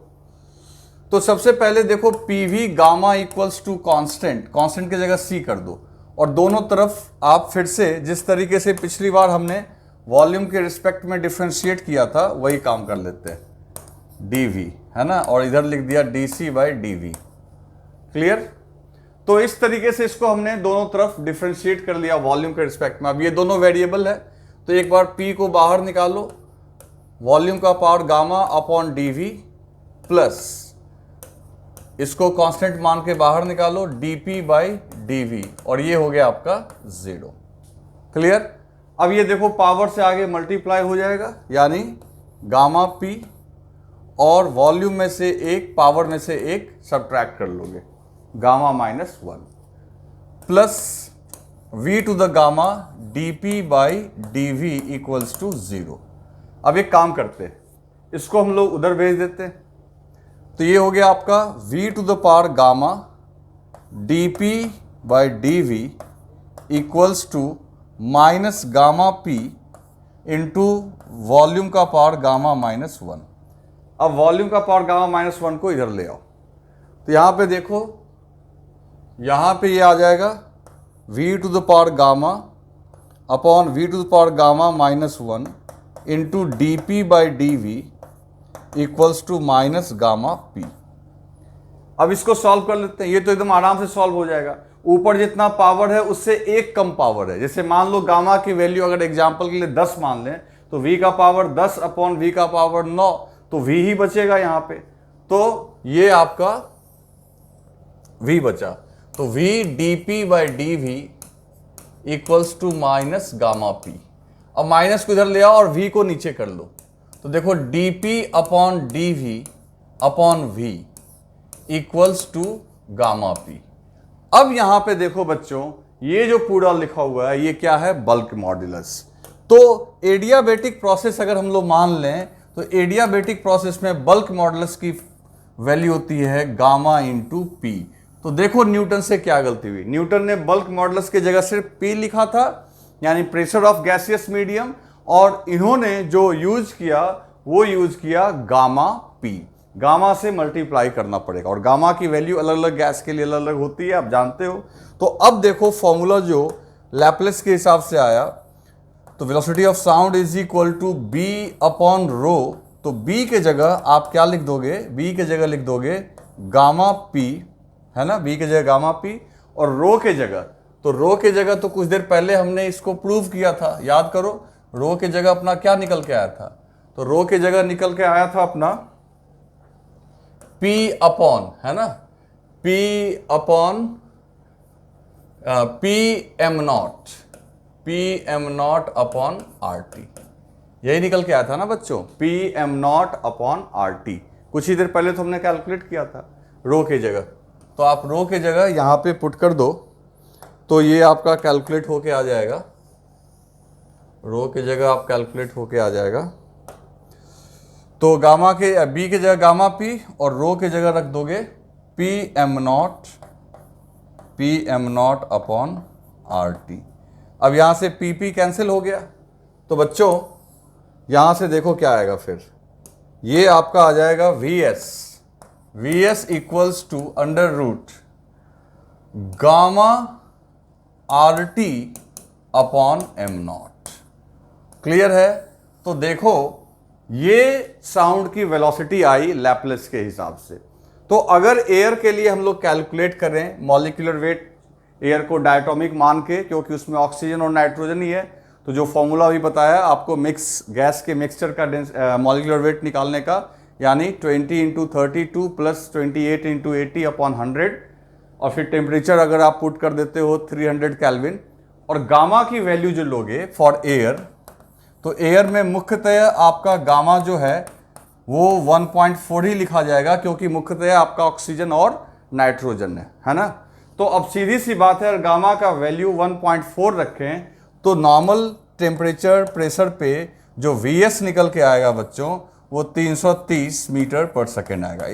तो सबसे पहले देखो PV gamma equals to constant, constant की जगह C कर दो, और दोनों तरफ आप फिर से जिस तरीके से पिछली बार हमने वॉल्यूम के रिस्पेक्ट में डिफ्रेंशिएट किया था वही काम कर लेते हैं, dv है ना, और इधर लिख दिया dc/dv। क्लियर? तो इस तरीके से इसको हमने दोनों तरफ डिफ्रेंशिएट कर लिया वॉल्यूम के रिस्पेक्ट में। अब ये दोनों वेरिएबल है तो एक बार p को बाहर निकालो, वॉल्यूम का power gamma upon dv plus इसको कांस्टेंट मान के बाहर निकालो dp/dv, और ये हो गया आपका 0। क्लियर? अब ये देखो पावर से आगे मल्टीप्लाई हो जाएगा, यानी गामा p और वॉल्यूम में से एक, पावर में से एक सब्ट्रैक्ट कर लोगे, gamma -1 plus v to the gamma dp/dv equals to 0। अब एक काम करते हैं, इसको हम लोग उधर भेज देते हैं, तो ये हो गया आपका v to the power gamma dp/dv equals to minus gamma p into volume का पावर गामा -1। अब वॉल्यूम का पावर गामा -1 को इधर ले आओ, तो यहाँ पे देखो, यहाँ पे ये आ जाएगा v to the power gamma upon v to the power gamma -1 into dp/dv equals to minus gamma p। अब इसको सॉल्व कर लेते हैं, ये तो एकदम आराम से सॉल्व हो जाएगा। ऊपर जितना पावर है उससे एक कम पावर है, जैसे मान लो गामा की वैल्यू अगर एग्जांपल के लिए 10 मान लें, तो v का पावर 10 अपॉन v का पावर 9, तो v ही बचेगा यहाँ पे, तो ये आपका v बचा, तो v dp/dv equals to minus gamma p। अब माइनस को इधर ले आओ और v को नीचे कर लो, तो देखो dp/dv upon v equals to gamma p। अब यहां पे देखो बच्चों, ये जो पूरा लिखा हुआ है ये क्या है, बल्क मॉड्यूलस। तो एडियाबेटिक प्रोसेस अगर हम लोग मान लें, तो एडियाबेटिक प्रोसेस में बल्क मॉड्यूलस की वैल्यू होती है गामा इंटू पी। तो देखो न्यूटन से क्या गलती हुई, न्यूटन ने बल्क मॉड्यूलस की जगह सिर्फ पी लिखा था, यानी प्रेशर ऑफ गैसियस मीडियम, और इन्होंने जो यूज किया वो यूज किया गामा पी। गामा से मल्टीप्लाई करना पड़ेगा, और गामा की वैल्यू अलग अलग गैस के लिए अलग अलग होती है, आप जानते हो। तो अब देखो फॉर्मूला जो लैप्लेस के हिसाब से आया, तो velocity of sound is equal to B upon rho. तो बी के जगह आप क्या लिख दोगे, बी के जगह लिख दोगे गामा पी, है ना, बी के जगह गामा पी, और रो के जगह, तो रो के जगह तो कुछ देर पहले हमने इसको प्रूव किया था, याद करो, रो के जगह अपना क्या निकल के आया था, तो रो के जगह निकल के आया था अपना P अपॉन, है ना, P upon PM0 upon RT, यही निकल के आया था ना बच्चों, PM0 अपॉन RT। कुछ ही देर पहले तो हमने कैलकुलेट किया था रो के जगह, तो आप रो के जगह यहाँ पे पुट कर दो, तो ये आपका कैलकुलेट होके आ जाएगा, रो के जगह आप कैलकुलेट होके आ जाएगा। तो गामा के बी के जगह गामा पी और रो के जगह रख दोगे PM0 अपॉन RT। अब यहाँ से PP कैंसिल हो गया, तो बच्चों यहाँ से देखो क्या आएगा, फिर ये आपका आ जाएगा VS equals to under root gamma RT upon M0। Clear है? तो देखो ये साउंड की वेलोसिटी आई लैप्लेस के हिसाब से। तो अगर एयर के लिए हम लोग कैलकुलेट करें मॉलिक्यूलर वेट, एयर को डायटोमिक मान के, क्योंकि उसमें ऑक्सीजन और नाइट्रोजन ही है, तो जो फॉर्मूला भी बताया आपको मिक्स गैस के मिक्सचर का मॉलिक्यूलर वेट निकालने का, यानी 20 इंटू 32 प्लस 28 इंटू 80 अपॉन 100, और फिर टेम्परेचर अगर आप पुट कर देते हो 300 केल्विन, और गामा की वैल्यू जो लोगे फॉर एयर, तो एयर में मुख्यतः आपका गामा जो है वो 1.4 ही लिखा जाएगा, क्योंकि मुख्यतः आपका ऑक्सीजन और नाइट्रोजन है ना। तो अब सीधी सी बात है, अगर गामा का वैल्यू 1.4 रखें तो नॉर्मल टेम्परेचर प्रेशर पे जो VS निकल के आएगा बच्चों, वो 330 मीटर पर सेकेंड आएगा।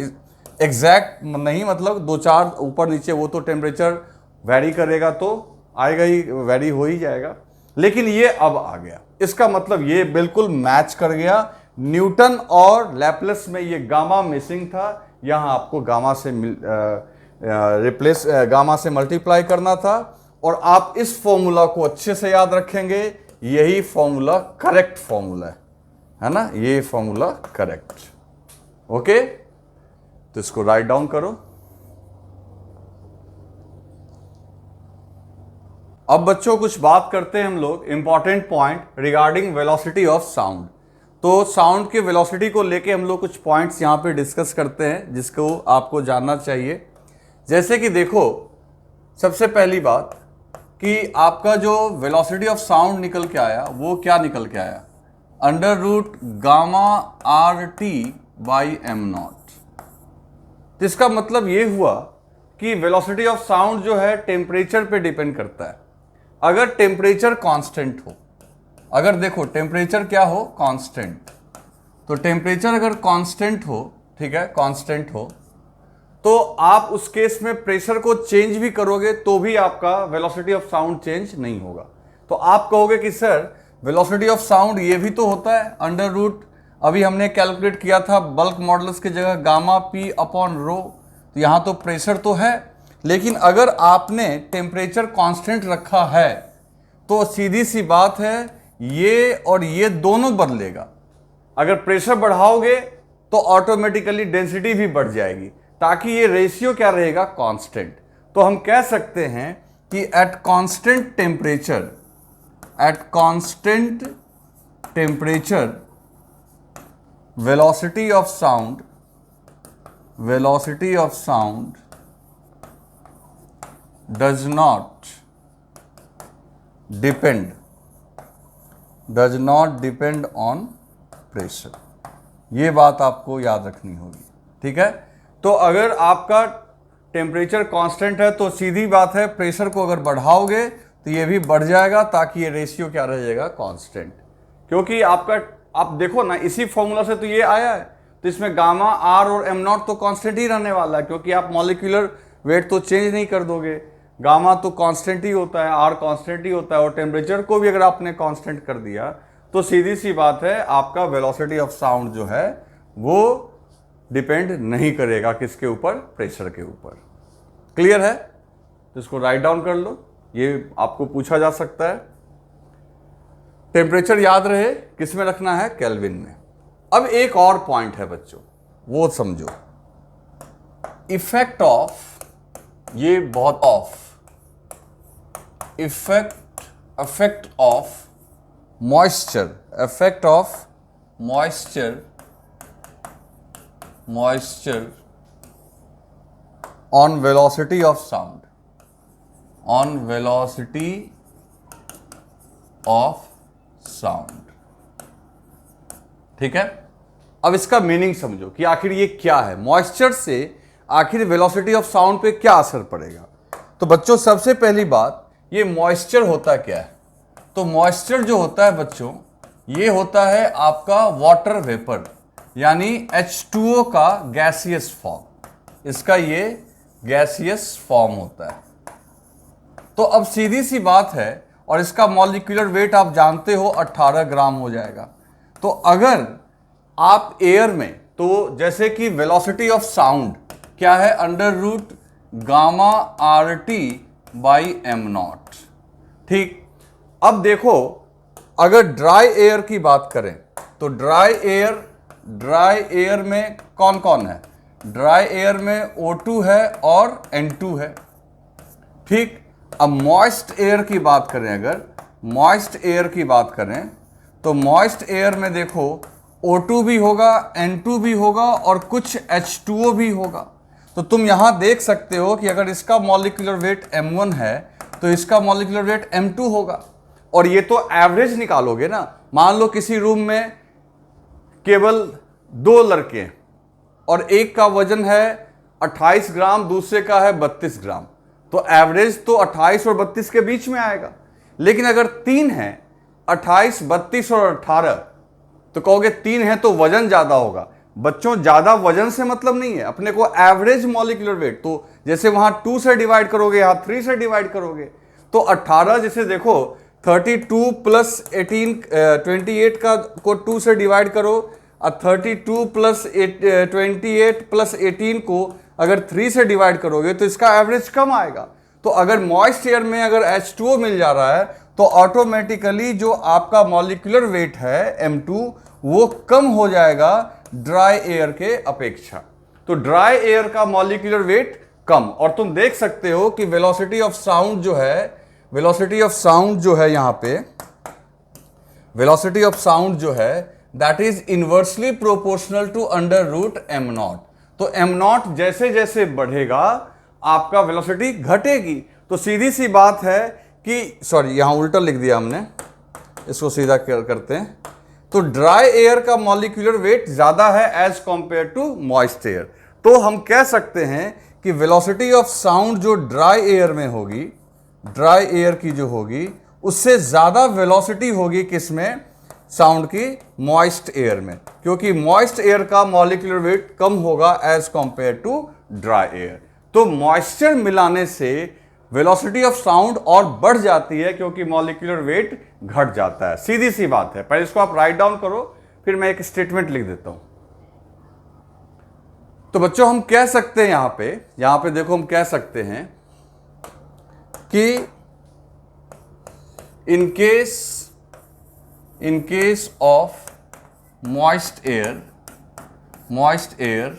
एग्जैक्ट नहीं, मतलब 2-4 ऊपर नीचे वो तो टेम्परेचर वैरी करेगा, तो आएगा ही, वैरी हो ही जाएगा। लेकिन ये अब आ गया, इसका मतलब ये बिल्कुल मैच कर गया। न्यूटन और लैप्लेस में ये गामा मिसिंग था, यहाँ आपको गामा से गामा से मल्टीप्लाई करना था। और आप इस फॉर्मूला को अच्छे से याद रखेंगे, यही फॉर्मूला करेक्ट फॉर्मूला है ना, ये फॉर्मूला करेक्ट। ओके, तो इसको राइट डाउन करो। अब बच्चों कुछ बात करते हैं हम लोग important point regarding velocity of sound. तो साउंड के वेलोसिटी को लेके हम लोग कुछ पॉइंट्स यहाँ पे डिस्कस करते हैं जिसको आपको जानना चाहिए। जैसे कि देखो, सबसे पहली बात कि आपका जो वेलोसिटी ऑफ साउंड निकल के आया वो क्या निकल के आया, under root gamma R T by M not. तो इसका मतलब ये हुआ कि वेलोसिटी ऑफ साउंड जो है टेम्परेचर पे डिपेंड करता है। अगर टेम्परेचर कांस्टेंट हो, अगर देखो टेम्परेचर क्या हो, कांस्टेंट, तो टेम्परेचर अगर कांस्टेंट हो, ठीक है, कांस्टेंट हो, तो आप उस केस में प्रेशर को चेंज भी करोगे तो भी आपका वेलोसिटी ऑफ साउंड चेंज नहीं होगा। तो आप कहोगे कि सर वेलोसिटी ऑफ साउंड ये भी तो होता है अंडर रूट, अभी हमने कैलकुलेट किया था बल्क मॉडुलस की जगह गामा पी अपॉन रो, तो यहाँ तो प्रेशर तो है, लेकिन अगर आपने टेम्परेचर कांस्टेंट रखा है तो सीधी सी बात है ये और ये दोनों बदलेगा। अगर प्रेशर बढ़ाओगे तो ऑटोमेटिकली डेंसिटी भी बढ़ जाएगी, ताकि ये रेशियो क्या रहेगा, कांस्टेंट। तो हम कह सकते हैं कि at constant temperature, at constant temperature velocity of sound does not depend on pressure। ये बात आपको याद रखनी होगी, ठीक है। तो अगर आपका टेम्परेचर कांस्टेंट है तो सीधी बात है प्रेशर को अगर बढ़ाओगे तो ये भी बढ़ जाएगा, ताकि ये रेशियो क्या रहेगा, कांस्टेंट। क्योंकि आपका, आप देखो ना, इसी फॉर्मूला से तो ये आया है, तो इसमें गामा आर और एम नॉट तो कांस्टेंट ही रहने वाला है, क्योंकि आप मॉलिक्यूलर वेट तो चेंज नहीं कर दोगे। गामा तो कांस्टेंट ही होता है, आर कांस्टेंट ही होता है, और टेम्परेचर को भी अगर आपने कांस्टेंट कर दिया तो सीधी सी बात है आपका वेलोसिटी ऑफ साउंड जो है वो डिपेंड नहीं करेगा किसके ऊपर, प्रेशर के ऊपर। क्लियर है? तो इसको राइट डाउन कर लो, ये आपको पूछा जा सकता है। टेम्परेचर याद रहे किस में रखना है, केल्विन में। अब एक और पॉइंट है बच्चों, वो समझो, इफेक्ट ऑफ, ये बहुत of, effect of moisture, effect of moisture on velocity of sound, on velocity of sound, ठीक है। अब इसका मीनिंग समझो कि आखिर ये क्या है, मॉइस्चर से आखिर वेलोसिटी ऑफ साउंड पे क्या असर पड़ेगा। तो बच्चों सबसे पहली बात, ये मॉइस्चर होता क्या है? तो मॉइस्चर जो होता है बच्चों, ये होता है आपका वाटर वेपर, यानी H2O का गैसियस फॉर्म, इसका ये गैसियस फॉर्म होता है। तो अब सीधी सी बात है, और इसका मॉलिक्यूलर वेट आप जानते हो 18 ग्राम हो जाएगा। तो अगर आप एयर में, तो जैसे कि वेलोसिटी ऑफ साउंड क्या है, under root gamma R T by M not, ठीक। अब देखो अगर ड्राई एयर की बात करें तो ड्राई एयर में कौन कौन है, ड्राई एयर में O2 है और N2 है, ठीक। अब मॉइस्ट एयर की बात करें, अगर मॉइस्ट एयर की बात करें तो मॉइस्ट एयर में देखो O2 भी होगा, N2 भी होगा और कुछ H2O भी होगा। तो तुम यहां देख सकते हो कि अगर इसका मॉलिक्यूलर वेट M1 है तो इसका मॉलिक्यूलर वेट M2 होगा। और ये तो एवरेज निकालोगे ना, मान लो किसी रूम में केवल 2 लड़के हैं और एक का वजन है 28 ग्राम, दूसरे का है 32 ग्राम, तो एवरेज तो 28 और 32 के बीच में आएगा। लेकिन अगर 3 है, 28, 32 और 18, तो कहोगे 3 है तो वजन ज्यादा होगा। बच्चों ज्यादा वजन से मतलब नहीं है, अपने को एवरेज मॉलिक्यूलर वेट, तो जैसे वहां 2 से डिवाइड करोगे, यहां 3 से डिवाइड करोगे, तो 18 जैसे देखो 32 प्लस 18 28 का को 2 से डिवाइड करो, और 32 प्लस 28 प्लस 18 को अगर 3 से डिवाइड करोगे तो इसका एवरेज कम आएगा। तो अगर मॉइस्ट एयर में अगर H2O मिल जा रहा है तो ऑटोमेटिकली जो आपका मॉलिक्यूलर वेट है m2 वो कम हो जाएगा ड्राई एयर के अपेक्षा। तो ड्राई एयर का मॉलिक्यूलर वेट कम, और तुम देख सकते हो कि वेलोसिटी ऑफ साउंड जो है, वेलोसिटी ऑफ साउंड जो है यहां पे, वेलोसिटी ऑफ साउंड जो है that is inversely proportional to under root M not. तो एम नॉट जैसे जैसे बढ़ेगा आपका वेलोसिटी घटेगी। तो सीधी सी बात है कि, सॉरी यहां उल्टा लिख दिया हमने, इसको सीधा करते हैं। तो ड्राई एयर का मॉलिक्यूलर वेट ज्यादा है as compare to moist air. तो हम कह सकते हैं कि वेलोसिटी ऑफ साउंड जो ड्राई एयर में होगी, ड्राई एयर की जो होगी उससे ज्यादा वेलोसिटी होगी किसमें, साउंड की मॉइस्ट एयर में, क्योंकि मॉइस्ट एयर का मॉलिक्यूलर वेट कम होगा as compare to dry air. तो मॉइस्चर मिलाने से वेलोसिटी ऑफ साउंड और बढ़ जाती है क्योंकि मॉलिक्यूलर वेट घट जाता है। सीधी सी बात है। पहले इसको आप राइट डाउन करो, फिर मैं एक स्टेटमेंट लिख देता हूं। तो बच्चों हम कह सकते हैं यहां पे देखो, हम कह सकते हैं कि in case of moist air,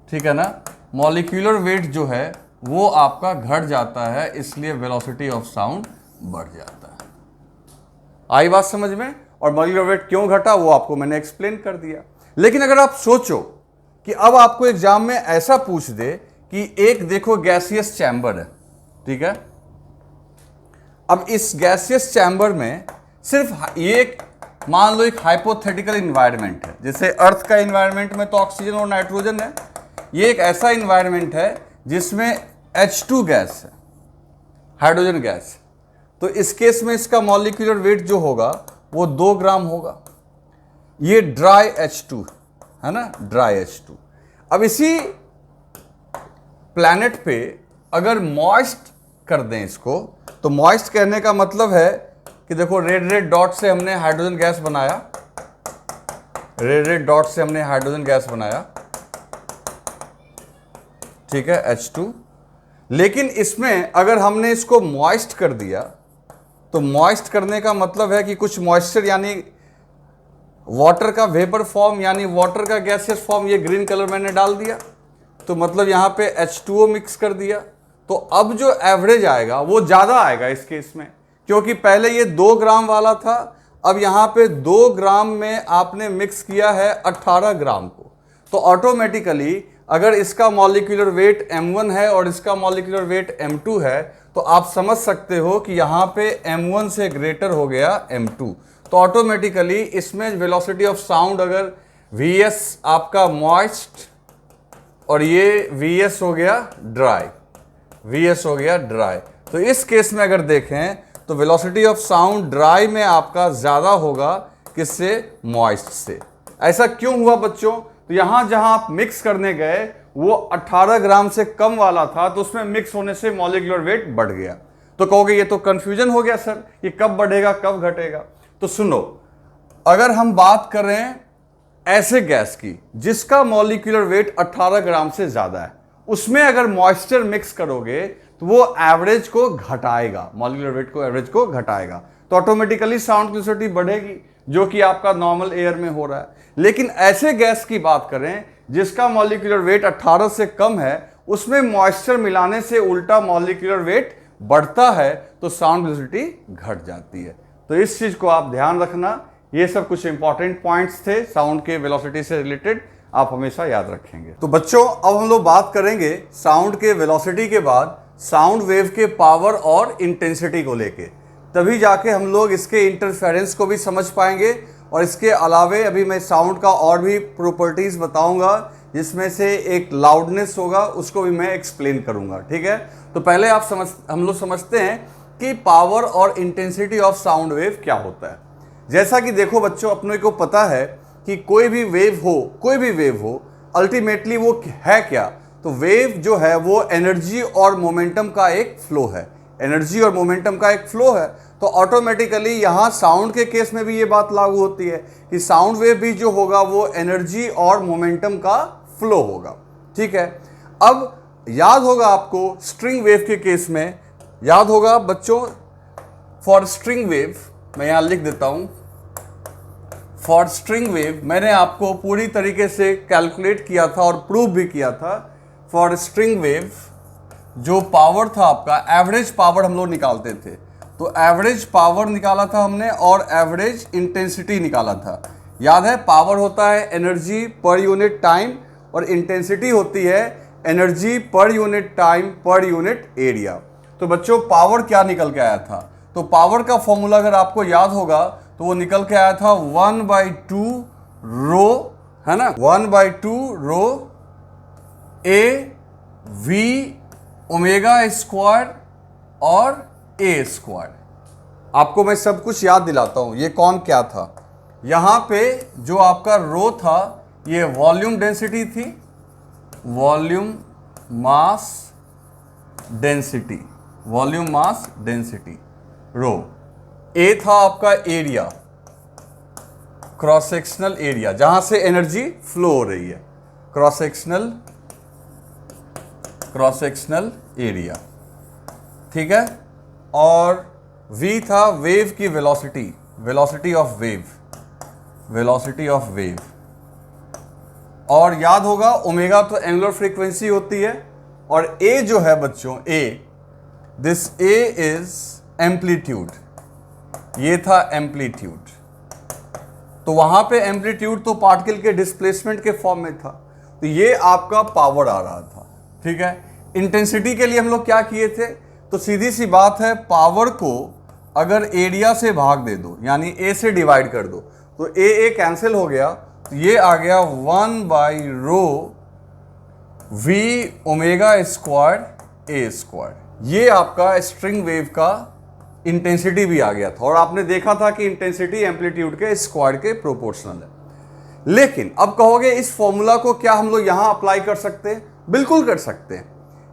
ठीक है ना, मॉलिक्यूलर वेट जो है वो आपका घट जाता है, इसलिए वेलोसिटी ऑफ साउंड बढ़ जाता है। आई बात समझ में? और मॉलिक्यूलर वेट क्यों घटा वो आपको मैंने एक्सप्लेन कर दिया। लेकिन अगर आप सोचो कि अब आपको एग्जाम में ऐसा पूछ दे कि एक देखो गैसियस चैम्बर है, ठीक है, अब इस गैसियस चैम्बर में सिर्फ ये मान लो एक हाइपोथेटिकल इन्वायरमेंट है, जैसे अर्थ का इन्वायरमेंट में तो ऑक्सीजन और नाइट्रोजन है, ये एक ऐसा इन्वायरमेंट है जिसमें H2 गैस है, हाइड्रोजन गैस। तो इस केस में इसका मॉलिक्यूलर वेट जो होगा वो 2 ग्राम होगा। ये ड्राई H2 है ना, ड्राई H2। अब इसी प्लैनेट पे अगर मॉइस्ट कर दें इसको, तो मॉइस्ट कहने का मतलब है कि देखो रेड रेड डॉट से हमने हाइड्रोजन गैस बनाया, रेड रेड डॉट से हमने हाइड्रोजन गैस बनाया, ठीक है, H2। लेकिन इसमें अगर हमने इसको मॉइस्ट कर दिया, तो मॉइस्ट करने का मतलब है कि कुछ मॉइस्चर यानी वाटर का वेपर फॉर्म यानी वाटर का गैसियस फॉर्म, ये ग्रीन कलर मैंने डाल दिया, तो मतलब यहां पे H2O मिक्स कर दिया। तो अब जो एवरेज आएगा वो ज्यादा आएगा इस केस में, क्योंकि पहले ये 2 ग्राम वाला था, अब यहां पे 2 ग्राम में आपने मिक्स किया है 18 ग्राम को। तो ऑटोमेटिकली अगर इसका मॉलिक्यूलर वेट m1 है और इसका मॉलिक्यूलर वेट m2 है, तो आप समझ सकते हो कि यहां पे m1 से ग्रेटर हो गया m2। तो ऑटोमेटिकली इसमें वेलोसिटी ऑफ साउंड अगर vs आपका मॉइस्ट और ये vs हो गया ड्राई, vs हो गया ड्राई, तो इस केस में अगर देखें तो वेलोसिटी ऑफ साउंड ड्राई में आपका ज्यादा होगा किससे, मॉइस्ट से। ऐसा क्यों हुआ बच्चों? तो यहां जहां आप मिक्स करने गए वो 18 ग्राम से कम वाला था, तो उसमें मिक्स होने से मॉलिक्यूलर वेट बढ़ गया। तो कहोगे ये तो कंफ्यूजन हो गया सर, ये कब बढ़ेगा कब घटेगा। तो सुनो, अगर हम बात करें ऐसे गैस की जिसका मॉलिक्यूलर वेट 18 ग्राम से ज्यादा है, उसमें अगर मॉइस्चर मिक्स करोगे तो वो एवरेज को घटाएगा, मॉलिक्यूलर वेट को एवरेज को घटाएगा, तो ऑटोमेटिकली साउंड की वेलोसिटी बढ़ेगी, जो कि आपका नॉर्मल एयर में हो रहा है। लेकिन ऐसे गैस की बात करें जिसका मॉलिक्यूलर वेट 18 से कम है, उसमें मॉइस्चर मिलाने से उल्टा मॉलिक्यूलर वेट बढ़ता है, तो साउंड वेलोसिटी घट जाती है। तो इस चीज को आप ध्यान रखना। ये सब कुछ इंपॉर्टेंट पॉइंट्स थे साउंड के वेलोसिटी से रिलेटेड, आप हमेशा याद रखेंगे। तो बच्चों अब हम लोग बात करेंगे साउंड के वेलोसिटी के बाद साउंड वेव के पावर और इंटेंसिटी को लेके, तभी जाके हम लोग इसके इंटरफेरेंस को भी समझ पाएंगे। और इसके अलावे अभी मैं साउंड का और भी प्रॉपर्टीज बताऊंगा, जिसमें से एक लाउडनेस होगा, उसको भी मैं एक्सप्लेन करूंगा, ठीक है। तो पहले हम लोग समझते हैं कि पावर और इंटेंसिटी ऑफ साउंड वेव क्या होता है। जैसा कि देखो बच्चों, अपने को पता है कि कोई भी वेव हो अल्टीमेटली वो है क्या, तो वेव जो है वो एनर्जी और मोमेंटम का एक फ्लो है, एनर्जी और मोमेंटम का एक फ्लो है। तो ऑटोमेटिकली यहाँ साउंड के केस में भी ये बात लागू होती है कि साउंड वेव भी जो होगा वो एनर्जी और मोमेंटम का फ्लो होगा, ठीक है। अब याद होगा आपको स्ट्रिंग वेव के केस में, याद होगा बच्चों, फॉर स्ट्रिंग वेव, मैं यहां लिख देता हूं, फॉर स्ट्रिंग वेव मैंने आपको पूरी तरीके से कैलकुलेट किया था और प्रूव भी किया था। फॉर स्ट्रिंग वेव जो पावर था आपका, एवरेज पावर हम लोग निकालते थे, तो एवरेज पावर निकाला था हमने और एवरेज इंटेंसिटी निकाला था। याद है, पावर होता है एनर्जी पर यूनिट टाइम और इंटेंसिटी होती है energy per unit time per unit area. तो बच्चों पावर क्या निकल के आया था? तो पावर का फॉर्मूला अगर आपको याद होगा तो वो निकल के आया था 1/2 रो, है ना, 1/2 रो ए वी ओमेगा स्क्वायर और ए स्क्वायर। आपको मैं सब कुछ याद दिलाता हूं, ये कौन क्या था। यहां पे जो आपका रो था ये वॉल्यूम डेंसिटी थी, volume mass density, volume mass density rho. A था आपका एरिया, क्रॉस सेक्शनल एरिया, जहां से एनर्जी फ्लो हो रही है, क्रॉस सेक्शनल एरिया, ठीक है। और v था वेव की velocity, velocity of wave, velocity of wave. और याद होगा ओमेगा तो एंगुलर फ्रीक्वेंसी होती है, और a जो है बच्चों, दिस a इज एम्पलीट्यूड, ये था एम्पलीट्यूड। तो वहां पे एम्पलीट्यूड तो पार्टिकल के डिस्प्लेसमेंट के फॉर्म में था, तो ये आपका पावर आ रहा था, ठीक है। इंटेंसिटी के लिए हम लोग क्या किए थे? तो सीधी सी बात है, पावर को अगर एरिया से भाग दे दो, यानी ए से डिवाइड कर दो, तो ए कैंसिल हो गया, तो ये आ गया 1/रो V omega square A square. ये आपका स्ट्रिंग वेव का इंटेंसिटी भी आ गया था, और आपने देखा था कि इंटेंसिटी एम्पलीट्यूड के स्क्वायर के प्रोपोर्शनल है। लेकिन अब कहोगे इस फॉर्मूला को क्या हम लोग यहां अप्लाई कर सकते हैं? बिल्कुल कर सकते हैं।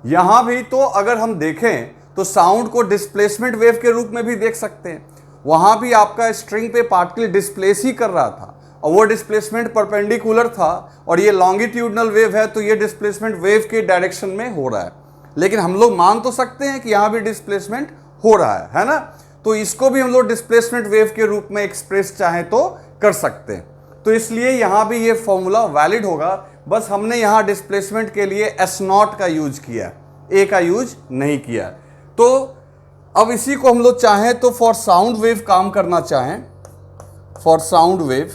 यहां भी तो अगर हम देखें तो साउंड को डिस्प्लेसमेंट वेव के रूप में भी देख सकते हैं। वहां भी आपका स्ट्रिंग पे पार्टिकल डिस्प्लेस ही कर रहा था, और वो डिस्प्लेसमेंट परपेंडिकुलर था, और ये लॉन्गिट्यूडनल वेव है, तो ये डिस्प्लेसमेंट वेव के डायरेक्शन में हो रहा है। लेकिन हम लोग मान तो सकते हैं कि यहां भी डिस्प्लेसमेंट हो रहा है ना। तो इसको भी हम लोग डिस्प्लेसमेंट वेव के रूप में एक्सप्रेस चाहें तो कर सकते हैं। तो इसलिए यहां भी ये फॉर्मूला वैलिड होगा, बस हमने यहां डिस्प्लेसमेंट के लिए S0 का यूज किया, ए का यूज नहीं किया। तो अब इसी को हम लोग चाहें तो फॉर साउंड वेव काम करना चाहें, फॉर साउंड वेव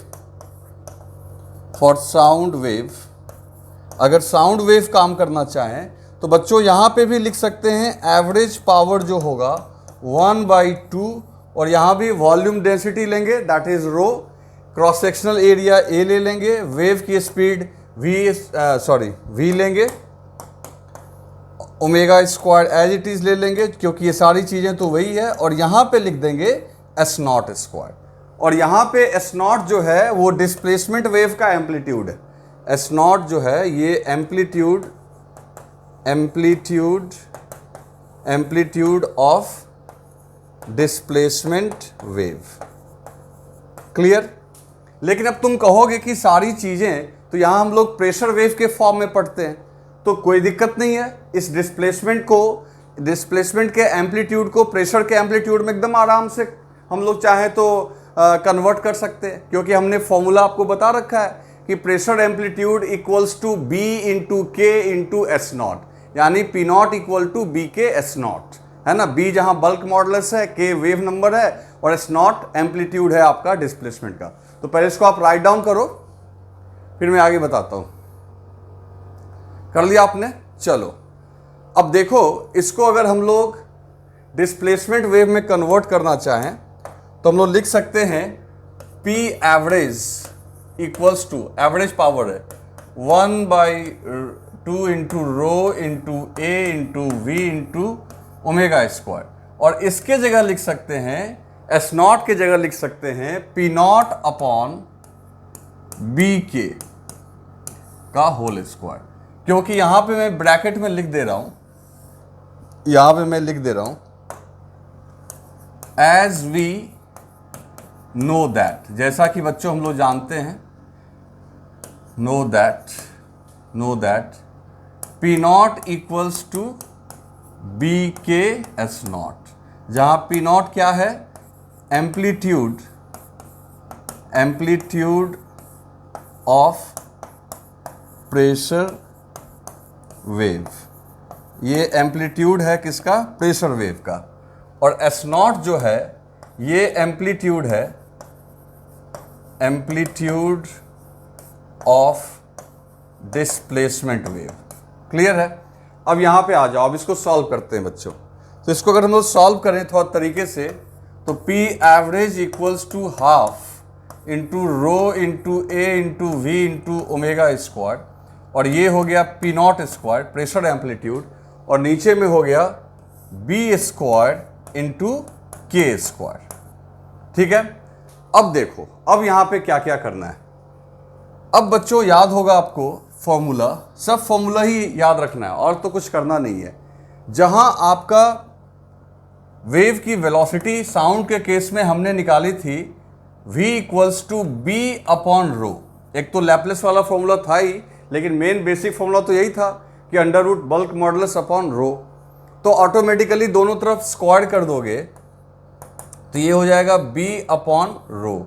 अगर साउंड वेव काम करना चाहें तो बच्चों यहां पे भी लिख सकते हैं एवरेज पावर जो होगा 1/2, और यहां भी वॉल्यूम डेंसिटी लेंगे, that is rho, cross sectional area A ले लेंगे, वेव की स्पीड v लेंगे, omega square as it is ले लेंगे, क्योंकि ये सारी चीजें तो वही है, और यहां पे लिख देंगे S0 स्क्वायर। और यहां पे S0 जो है वो डिस्प्लेसमेंट वेव का एम्पलीट्यूड है। S0 जो है ये amplitude of displacement wave. Clear? लेकिन अब तुम कहोगे कि सारी चीजें तो यहां हम लोग प्रेशर वेव के फॉर्म में पढ़ते हैं, तो कोई दिक्कत नहीं है। इस डिस्प्लेसमेंट के एम्पलीट्यूड को प्रेशर के एम्पलीट्यूड में एकदम आराम से हम लोग चाहें तो कन्वर्ट कर सकते हैं, क्योंकि हमने फॉर्मूला आपको बता रखा है कि pressure amplitude equals to B into K into S0, यानी P0 equal to B K S0, है ना। B जहां बल्क मॉडुलस है, K वेव नंबर है, और S0 एम्पलीट्यूड है आपका डिस्प्लेसमेंट का। तो पहले इसको आप राइट डाउन करो, फिर मैं आगे बताता हूं। कर लिया आपने? चलो अब देखो, इसको अगर हम लोग डिस्प्लेसमेंट वेव में कन्वर्ट करना चाहें तो हम लोग लिख सकते हैं P average equals to, average power है 1/2 into rho into A into V into omega square, और इसके जगह लिख सकते हैं S0 के जगह लिख सकते हैं P0 अपॉन B के का होल स्क्वायर, क्योंकि यहां पे मैं ब्रैकेट में लिख दे रहा हूं, एज वी नो दैट, जैसा कि बच्चों हम लोग जानते हैं, know that P0 equals to B K S0, जहां पी नॉट क्या है, एम्पलीट्यूड ऑफ प्रेशर वेव। ये एम्पलीट्यूड है किसका, प्रेशर वेव का। और एस नॉट जो है ये एम्पलीट्यूड है, amplitude of displacement wave. Clear है। अब यहां पे आ जाओ, अब इसको सॉल्व करते हैं बच्चों। तो इसको अगर हम लोग सॉल्व करें थोड़ा तरीके से, तो P average equals to half into rho into A into V into omega square, और ये हो गया P not square pressure amplitude, और नीचे में हो गया B square into K square. ठीक है। अब देखो, अब यहां पे क्या क्या करना है। अब बच्चों याद होगा आपको फॉर्मूला, सब फॉर्मूला ही याद रखना है और तो कुछ करना नहीं है। जहां आपका वेव की वेलोसिटी साउंड के केस में हमने निकाली थी v equals to B upon rho. एक तो लैपलेस वाला फॉर्मूला था ही, लेकिन मेन बेसिक फॉर्मूला तो यही था कि under root bulk modulus upon rho. तो ऑटोमेटिकली दोनों तरफ स्क्वायर कर दोगे तो ये हो जाएगा b अपॉन रो।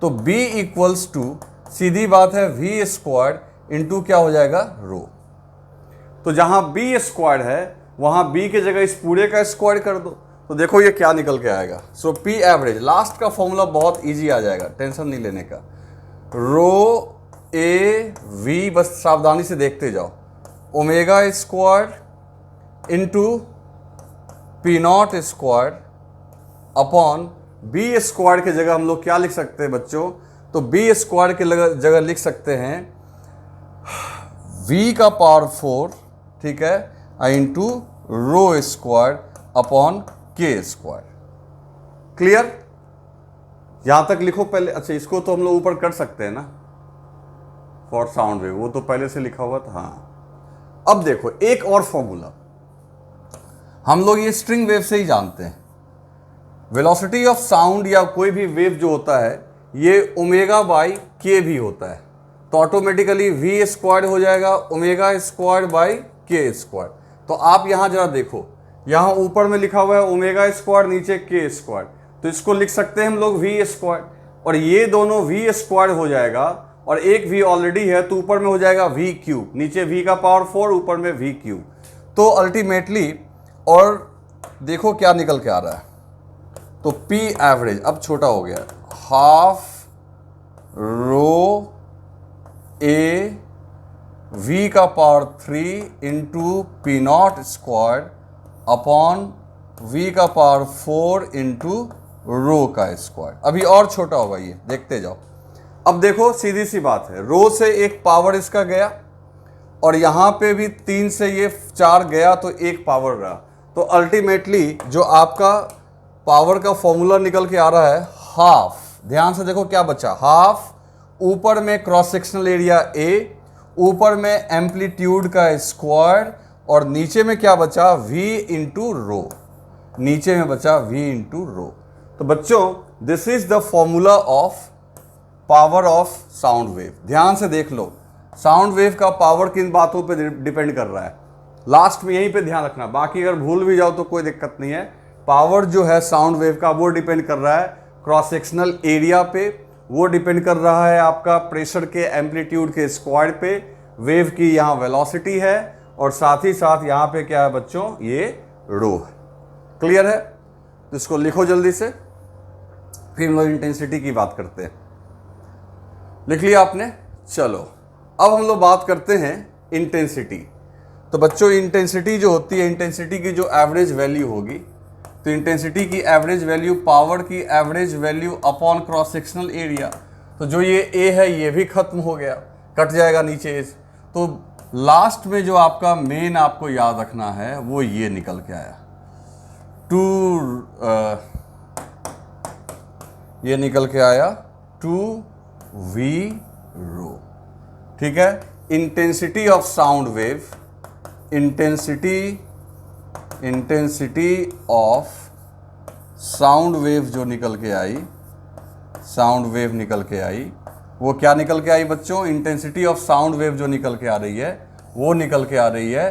तो b इक्वल्स टू सीधी बात है v स्क्वायर इंटू क्या हो जाएगा, रो। तो जहां b स्क्वायर है वहां b के जगह इस पूरे का स्क्वायर कर दो, तो देखो ये क्या निकल के आएगा। सो पी एवरेज, लास्ट का फॉर्मूला बहुत इजी आ जाएगा, टेंशन नहीं लेने का। रो ए वी, बस सावधानी से देखते जाओ, omega square into P not square upon B square के जगह हम लोग क्या लिख सकते हैं बच्चों, तो बी स्क्वायर के जगह लिख सकते हैं v का पावर 4, ठीक है, इंटू रो स्क्वायर अपॉन के स्क्वायर। क्लियर। यहां तक लिखो पहले। अच्छा, इसको तो हम लोग ऊपर कर सकते हैं ना फॉर साउंड वेव, वो तो पहले से लिखा हुआ था। हाँ, अब देखो एक और फॉर्मूला हम लोग ये स्ट्रिंग वेव से ही जानते हैं। वेलोसिटी ऑफ साउंड या कोई भी वेव जो होता है ये ओमेगा बाई के भी होता है, तो ऑटोमेटिकली वी स्क्वायर हो जाएगा ओमेगा स्क्वायर बाई के स्क्वायर। तो आप यहां जरा देखो, यहां ऊपर में लिखा हुआ है ओमेगा स्क्वायर, नीचे के स्क्वायर, तो इसको लिख सकते हैं हम लोग वी स्क्वायर, और ये दोनों वी स्क्वायर हो जाएगा, और एक वी ऑलरेडी है तो ऊपर में हो जाएगा वी क्यूब, नीचे वी का पावर 4, ऊपर में वी क्यूब। तो अल्टीमेटली, और देखो क्या निकल के आ रहा है, तो पी एवरेज अब छोटा हो गया, हाफ रो ए वी का power 3 into P not square upon V का पावर 4 इंटू रो का स्क्वायर। अभी और छोटा होगा ये, देखते जाओ। अब देखो सीधी सी बात है, रो से एक पावर इसका गया, और यहां पे भी 3 से ये 4 गया, तो एक पावर रहा। तो अल्टीमेटली जो आपका पावर का फॉर्मूला निकल के आ रहा है हाफ, ध्यान से देखो क्या बचा, हाफ, ऊपर में क्रॉस सेक्शनल एरिया ए, ऊपर में एम्पलीट्यूड का स्क्वायर, और नीचे में क्या बचा, v इंटू रो, नीचे में बचा v इंटू रो। तो बच्चों this is the formula of power of sound wave. ध्यान से देख लो, साउंड वेव का पावर किन बातों पे डिपेंड कर रहा है, लास्ट में यहीं पे ध्यान रखना। बाकी अगर भूल भी जाओ तो कोई दिक्कत नहीं है। पावर जो है साउंड वेव का वो डिपेंड कर रहा है क्रॉस सेक्शनल एरिया पे, वो डिपेंड कर रहा है आपका प्रेशर के एम्पलीट्यूड के स्क्वायर पे, वेव की यहाँ वेलोसिटी है, और साथ ही साथ यहाँ पे क्या है बच्चों, ये रो है। क्लियर है। तो इसको लिखो जल्दी से, फिर हम लोग इंटेंसिटी की बात करते हैं। लिख लिया आपने। चलो अब हम लोग बात करते हैं इंटेंसिटी। तो बच्चों इंटेंसिटी जो होती है, इंटेंसिटी की जो एवरेज वैल्यू होगी, तो इंटेंसिटी की एवरेज वैल्यू पावर की average value upon cross sectional area. तो जो ये ए है ये भी खत्म हो गया, कट जाएगा नीचे। तो लास्ट में जो आपका मेन आपको याद रखना है वो ये निकल के आया, ये निकल के आया 2v रो। ठीक है। Intensity of sound wave, intensity of sound wave जो निकल के आई, साउंड वेव निकल के आई, वो क्या निकल के आई बच्चों, इंटेंसिटी ऑफ साउंड वेव जो निकल के आ रही है वो निकल के आ रही है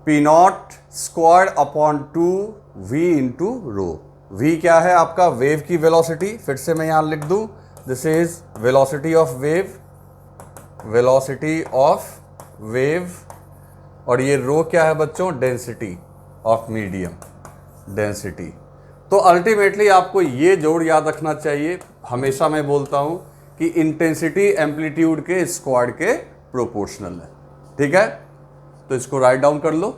P not square upon 2 v into rho. v क्या है आपका? वेव की वेलोसिटी। फिर से मैं यहां लिख दूं, this is velocity of wave, velocity of wave. और ये रो क्या है बच्चों? Density of medium, density. तो अल्टीमेटली आपको ये जोड़ याद रखना चाहिए। हमेशा मैं बोलता हूं कि इंटेंसिटी एम्पलीट्यूड के स्क्वायर के प्रोपोर्शनल है। ठीक है, तो इसको राइट डाउन कर लो।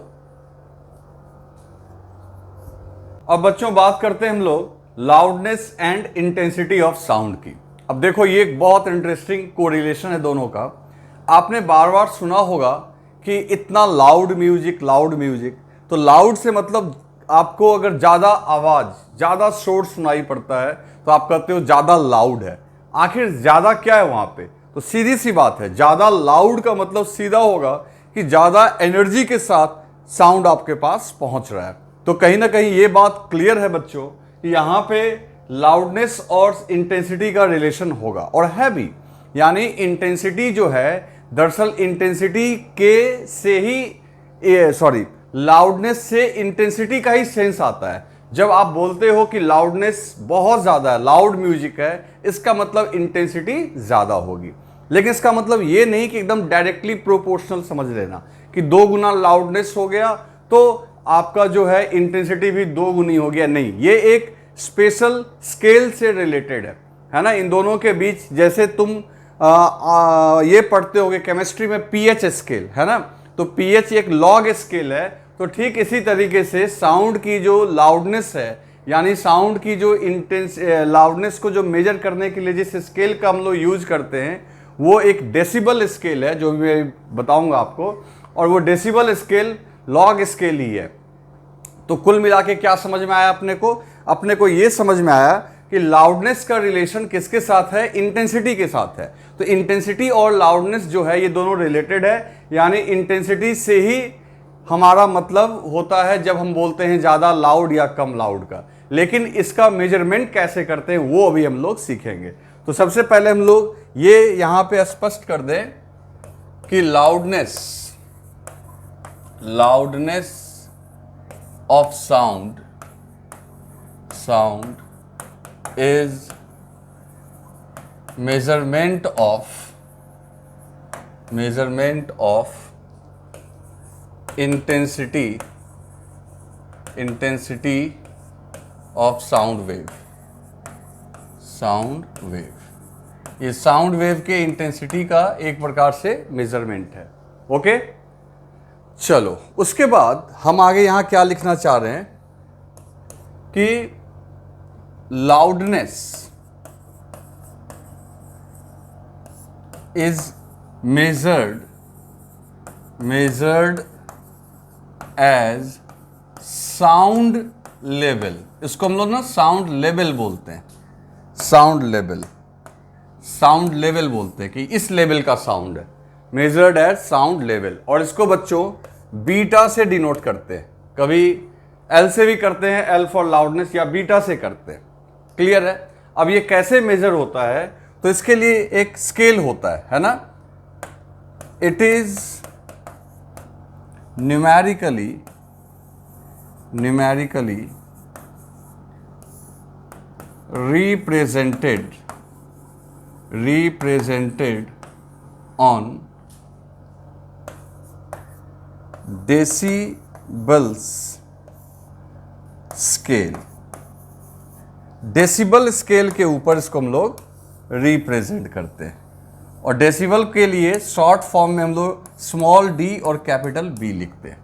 अब बच्चों बात करते हैं हम लोग loudness and intensity of sound की। अब देखो ये एक बहुत इंटरेस्टिंग कोरिलेशन है दोनों का। आपने बार बार सुना होगा कि इतना लाउड म्यूजिक, लाउड म्यूजिक। तो लाउड से मतलब आपको अगर ज्यादा आवाज, ज्यादा शोर सुनाई पड़ता है तो आप कहते हो ज्यादा लाउड है। आखिर ज्यादा क्या है वहां पे? तो सीधी सी बात है, ज्यादा लाउड का मतलब सीधा होगा कि ज्यादा एनर्जी के साथ साउंड आपके पास पहुंच रहा है। तो कहीं ना कहीं ये बात क्लियर है बच्चों कि यहां पे लाउडनेस और इंटेंसिटी का रिलेशन होगा, और है भी। यानी इंटेंसिटी जो है, दरअसल इंटेंसिटी के से ही लाउडनेस से इंटेंसिटी का ही सेंस आता है। जब आप बोलते हो कि लाउडनेस बहुत ज्यादा है, लाउड म्यूजिक है, इसका मतलब इंटेंसिटी ज्यादा होगी। लेकिन इसका मतलब ये नहीं कि एकदम डायरेक्टली प्रोपोर्शनल समझ लेना कि 2 गुना लाउडनेस हो गया तो आपका जो है इंटेंसिटी भी 2 गुनी हो गया। नहीं, ये एक स्पेशल स्केल से रिलेटेड है ना। इन दोनों के बीच, जैसे तुम ये पढ़ते होगे केमिस्ट्री में पीएच स्केल, है ना। तो पीएच एक लॉग स्केल है। तो ठीक इसी तरीके से साउंड की जो लाउडनेस है, यानी साउंड की जो लाउडनेस को जो मेजर करने के लिए जिस स्केल का हम लोग यूज करते हैं वो एक डेसिबल स्केल है, जो मैं बताऊंगा आपको। और वो डेसिबल स्केल लॉग स्केल ही है। तो कुल मिला के क्या समझ में आया अपने को ये समझ में आया कि लाउडनेस का रिलेशन किसके साथ है? इंटेंसिटी के साथ है। तो इंटेंसिटी और लाउडनेस जो है ये दोनों रिलेटेड है। यानी इंटेंसिटी से ही हमारा मतलब होता है जब हम बोलते हैं ज्यादा लाउड या कम लाउड का। लेकिन इसका मेजरमेंट कैसे करते हैं वो अभी हम लोग सीखेंगे। तो सबसे पहले हम लोग ये यहां पे स्पष्ट कर दें कि loudness of sound is measurement of intensity of sound wave। ये साउंड वेव के इंटेंसिटी का एक प्रकार से मेजरमेंट है। ओके, चलो उसके बाद हम आगे यहां क्या लिखना चाह रहे हैं कि loudness is measured as sound level। इसको हम लोग ना साउंड लेवल बोलते हैं। साउंड लेवल बोलते हैं कि इस लेवल का साउंड है, मेजर्ड एज साउंड लेवल। और इसको बच्चों बीटा से डिनोट करते हैं। कभी एल से भी करते हैं, एल फॉर लाउडनेस, या बीटा से करते हैं। क्लियर है? अब ये कैसे मेजर होता है? तो इसके लिए एक स्केल होता है ना। It is numerically represented on decibels scale. Decibel scale के ऊपर इसको हम लोग रिप्रेजेंट करते हैं। और डेसिबल के लिए शॉर्ट फॉर्म में हम लोग स्मॉल डी और कैपिटल बी लिखते हैं।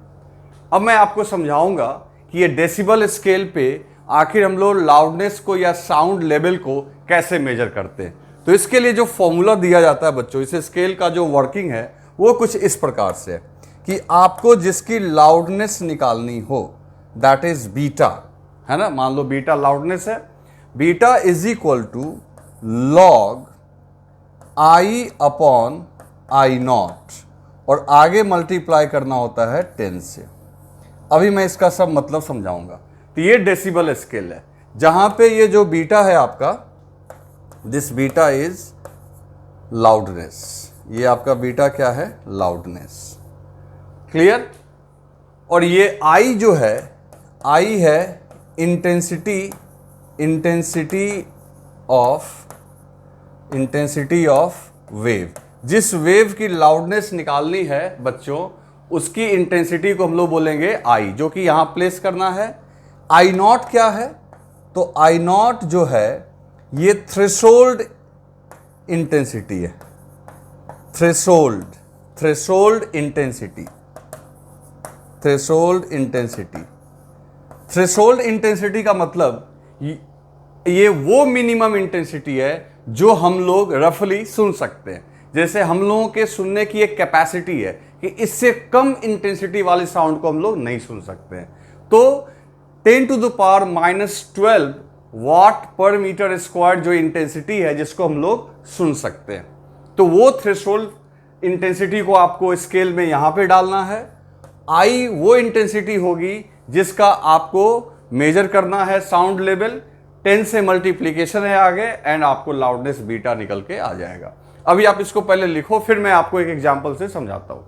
अब मैं आपको समझाऊंगा कि ये डेसिबल स्केल पे आखिर हम लोग लाउडनेस को या साउंड लेवल को कैसे मेजर करते हैं। तो इसके लिए जो फॉर्मूला दिया जाता है बच्चों, इस स्केल का जो वर्किंग है वो कुछ इस प्रकार से है कि आपको जिसकी लाउडनेस निकालनी हो, दैट इज बीटा, है ना। मान लो बीटा लाउडनेस है। Beta is equal to log I upon I not, और आगे मल्टीप्लाई करना होता है 10 से। अभी मैं इसका सब मतलब समझाऊंगा। तो ये डेसिबल स्केल है, जहां पे ये जो बीटा है आपका, दिस बीटा इज लाउडनेस। ये आपका बीटा क्या है? लाउडनेस। क्लियर? और ये आई जो है, आई है इंटेंसिटी ऑफ वेव, जिस वेव की लाउडनेस निकालनी है बच्चों, उसकी इंटेंसिटी को हम लोग बोलेंगे आई, जो कि यहां प्लेस करना है। आई नॉट क्या है? तो आई नॉट जो है ये थ्रेशोल्ड इंटेंसिटी है। थ्रेशोल्ड इंटेंसिटी का मतलब ये वो मिनिमम इंटेंसिटी है जो हम लोग रफली सुन सकते हैं। जैसे हम लोगों के सुनने की एक कैपेसिटी है कि इससे कम इंटेंसिटी वाले साउंड को हम लोग नहीं सुन सकते हैं। तो 10⁻⁻12 वाट पर मीटर स्क्वायर जो इंटेंसिटी है जिसको हम लोग सुन सकते हैं, तो वो थ्रेशोल्ड इंटेंसिटी को आपको स्केल में यहां पे डालना है। आई वो इंटेंसिटी होगी जिसका आपको मेजर करना है साउंड लेवल, 10 से मल्टीप्लीकेशन है आगे, एंड आपको लाउडनेस बीटा निकल के आ जाएगा। अभी आप इसको पहले लिखो, फिर मैं आपको एक एग्जांपल से समझाता हूं।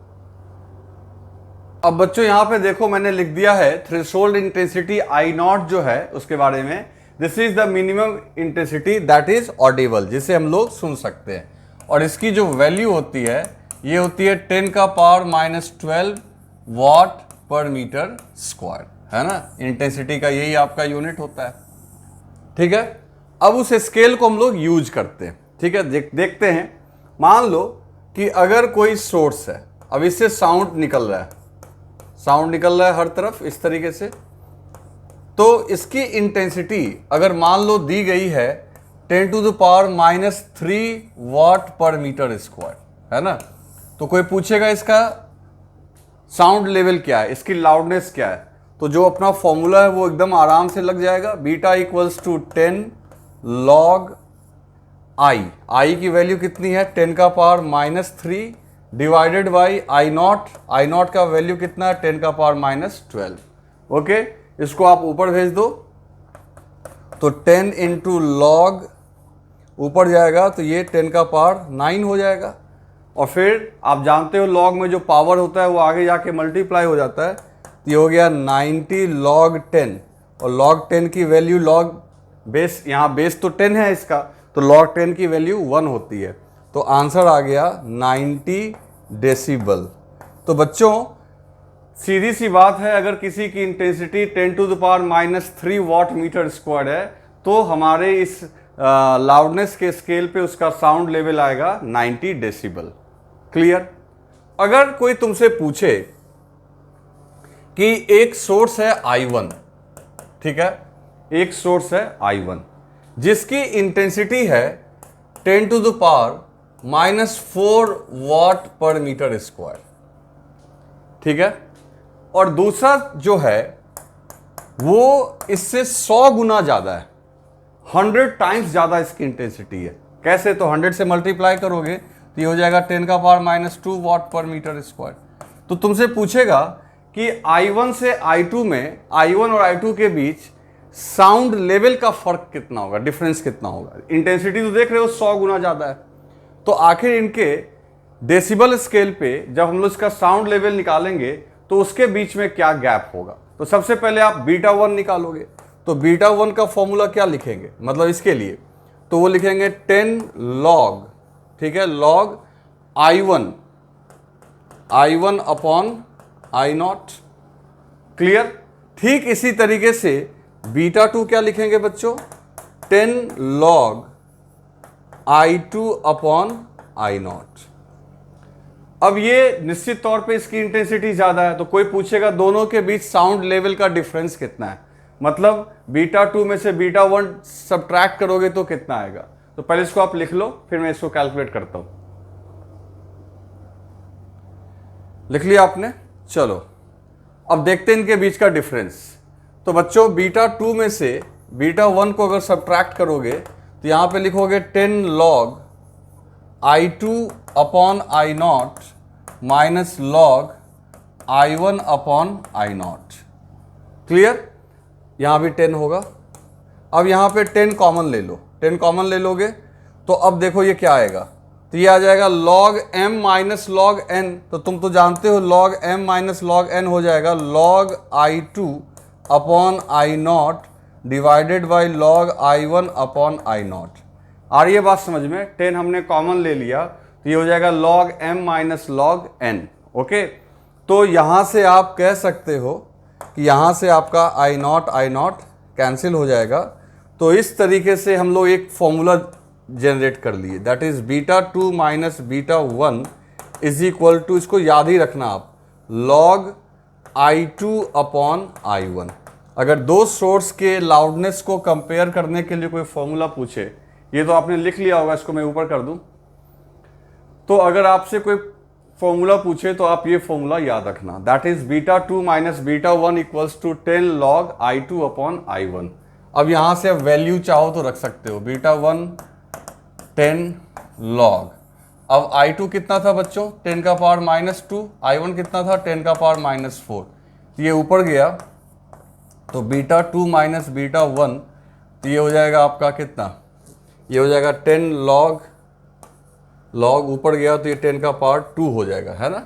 अब बच्चों यहां पे देखो मैंने लिख दिया है थ्रेशोल्ड इंटेंसिटी आई नॉट जो है उसके बारे में, this is the minimum intensity that is Audible, जिसे हम लोग सुन सकते हैं। और इसकी जो वैल्यू होती है ये होती है 10⁻⁻12 वाट पर मीटर स्क्वायर, है ना। इंटेंसिटी का यही आपका यूनिट होता है, ठीक है। अब उस स्केल को हम लोग यूज करते हैं, ठीक है। देखते हैं, मान लो कि अगर कोई सोर्स है, अब इससे साउंड निकल रहा है हर तरफ इस तरीके से, तो इसकी इंटेंसिटी अगर मान लो दी गई है 10⁻⁻3 वाट पर मीटर स्क्वायर, है ना। तो कोई पूछेगा इसका साउंड लेवल क्या है, इसकी लाउडनेस क्या है, तो जो अपना फॉर्मूला है वो एकदम आराम से लग जाएगा। Beta equals to 10 log I की वैल्यू कितनी है 10⁻⁻3 डिवाइडेड बाई आई नॉट का वैल्यू कितना है 10⁻⁻12। ओके, इसको आप ऊपर भेज दो तो 10 इंटू लॉग ऊपर जाएगा तो ये 10⁻9 हो जाएगा। और फिर आप जानते हो लॉग में जो पावर होता है वो आगे जाके मल्टीप्लाई हो जाता है, तो ये हो गया 90 लॉग 10, और लॉग 10 की वैल्यू लॉग बेस, यहाँ बेस तो 10 है इसका, तो लॉग 10 की वैल्यू 1 होती है, तो आंसर आ गया 90 डेसिबल। तो बच्चों सीधी सी बात है, अगर किसी की इंटेंसिटी 10⁻⁻3 वाट मीटर स्क्वायर है तो हमारे इस लाउडनेस के स्केल पे उसका साउंड लेवल आएगा 90 डेसिबल। क्लियर? अगर कोई तुमसे पूछे कि एक सोर्स है I1, ठीक है, एक सोर्स है I1 जिसकी इंटेंसिटी है 10⁻⁻4 वाट पर मीटर स्क्वायर, ठीक है, और दूसरा जो है वो इससे 100 गुना ज्यादा है, 100 टाइम्स ज्यादा इसकी इंटेंसिटी है। कैसे? तो 100 से मल्टीप्लाई करोगे तो ये हो जाएगा 10⁻⁻2 वाट पर मीटर स्क्वायर। तो तुमसे पूछेगा कि I1 से I2 में, I1 और I2 के बीच साउंड लेवल का फर्क कितना होगा, डिफरेंस कितना होगा। इंटेंसिटी तो देख रहे हो 100 गुना ज्यादा है, तो आखिर इनके डेसिबल स्केल पे जब हम लोग इसका साउंड लेवल निकालेंगे तो उसके बीच में क्या गैप होगा। तो सबसे पहले आप बीटा 1 निकालोगे, तो बीटा 1 का फॉर्मूला क्या लिखेंगे, मतलब इसके लिए तो वो लिखेंगे 10 लॉग, ठीक है, log I1 upon I0। Clear? ठीक इसी तरीके से बीटा 2 क्या लिखेंगे बच्चों, 10 लॉग I2 अपॉन I0। अब ये निश्चित तौर पे इसकी इंटेंसिटी ज्यादा है, तो कोई पूछेगा दोनों के बीच साउंड लेवल का डिफरेंस कितना है, मतलब बीटा 2 में से बीटा 1 सब्ट्रैक्ट करोगे तो कितना आएगा। तो पहले इसको आप लिख लो, फिर मैं इसको कैलकुलेट करता हूं। लिख लिया आपने? चलो अब देखते हैं इनके बीच का डिफरेंस। तो बच्चों बीटा 2 में से बीटा 1 को अगर सब्ट्रैक्ट करोगे तो यहां पे लिखोगे 10 log I2 upon I0 minus log I1 upon I0। Clear? यहां भी 10 होगा। अब यहां पे 10 कॉमन ले लो, 10 कॉमन ले लोगे तो अब देखो ये क्या आएगा, तो ये आ जाएगा log m minus log n। तो तुम तो जानते हो log m minus log n हो जाएगा log I2 upon I0 divided by log I1 upon I0। आ रही है बात समझ में? 10 हमने कॉमन ले लिया तो ये हो जाएगा log m minus log n। Okay, तो यहां से आप कह सकते हो कि यहां से आपका I0 कैंसिल हो जाएगा। तो इस तरीके से हम लोग एक फॉर्मूला जनरेट कर लिए, that is β2 minus β1 is equal to, इसको याद ही रखना आप, log I2 अपॉन I1। अगर दो सोर्स के लाउडनेस को कंपेयर करने के लिए कोई फॉर्मूला पूछे, ये तो आपने लिख लिया होगा, इसको मैं ऊपर कर दूं, तो अगर आपसे कोई फॉर्मूला पूछे तो आप ये फॉर्मूला याद रखना, that is β2 minus β1 equals to 10 log I2 upon I1। अब यहां से आप वैल्यू चाहो तो रख सकते हो, β1 10 log, अब I2 कितना था बच्चों, 10 का पावर माइनस 2, I1 कितना था, 10 का पावर माइनस 4, तो ये ऊपर गया तो β2 माइनस β1, तो ये हो जाएगा आपका कितना, ये हो जाएगा 10 log ऊपर गया तो ये 10 का पावर 2 हो जाएगा, है ना।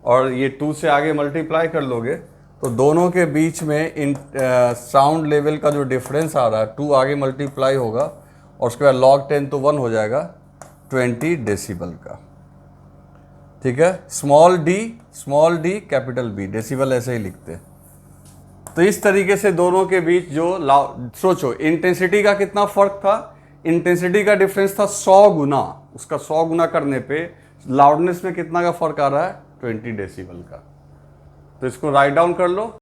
और ये 2 से आगे मल्टीप्लाई कर लोगे तो दोनों के बीच में इन साउंड लेवल का जो डिफरेंस आ रहा है, 2 आगे मल्टीप्लाई होगा और उसके बाद log 10 तो 1 हो जाएगा 20 डेसिबल का। ठीक है, small D capital B, decibel ऐसे ही लिखते हैं। तो इस तरीके से दोनों के बीच जो सोचो इंटेंसिटी का कितना फर्क था, इंटेंसिटी का डिफरेंस था 100 गुना, उसका 100 गुना करने पे लाउडनेस में कितना का फर्क आ रहा है, 20 डेसिबल का। तो इसको राइट डाउन कर लो।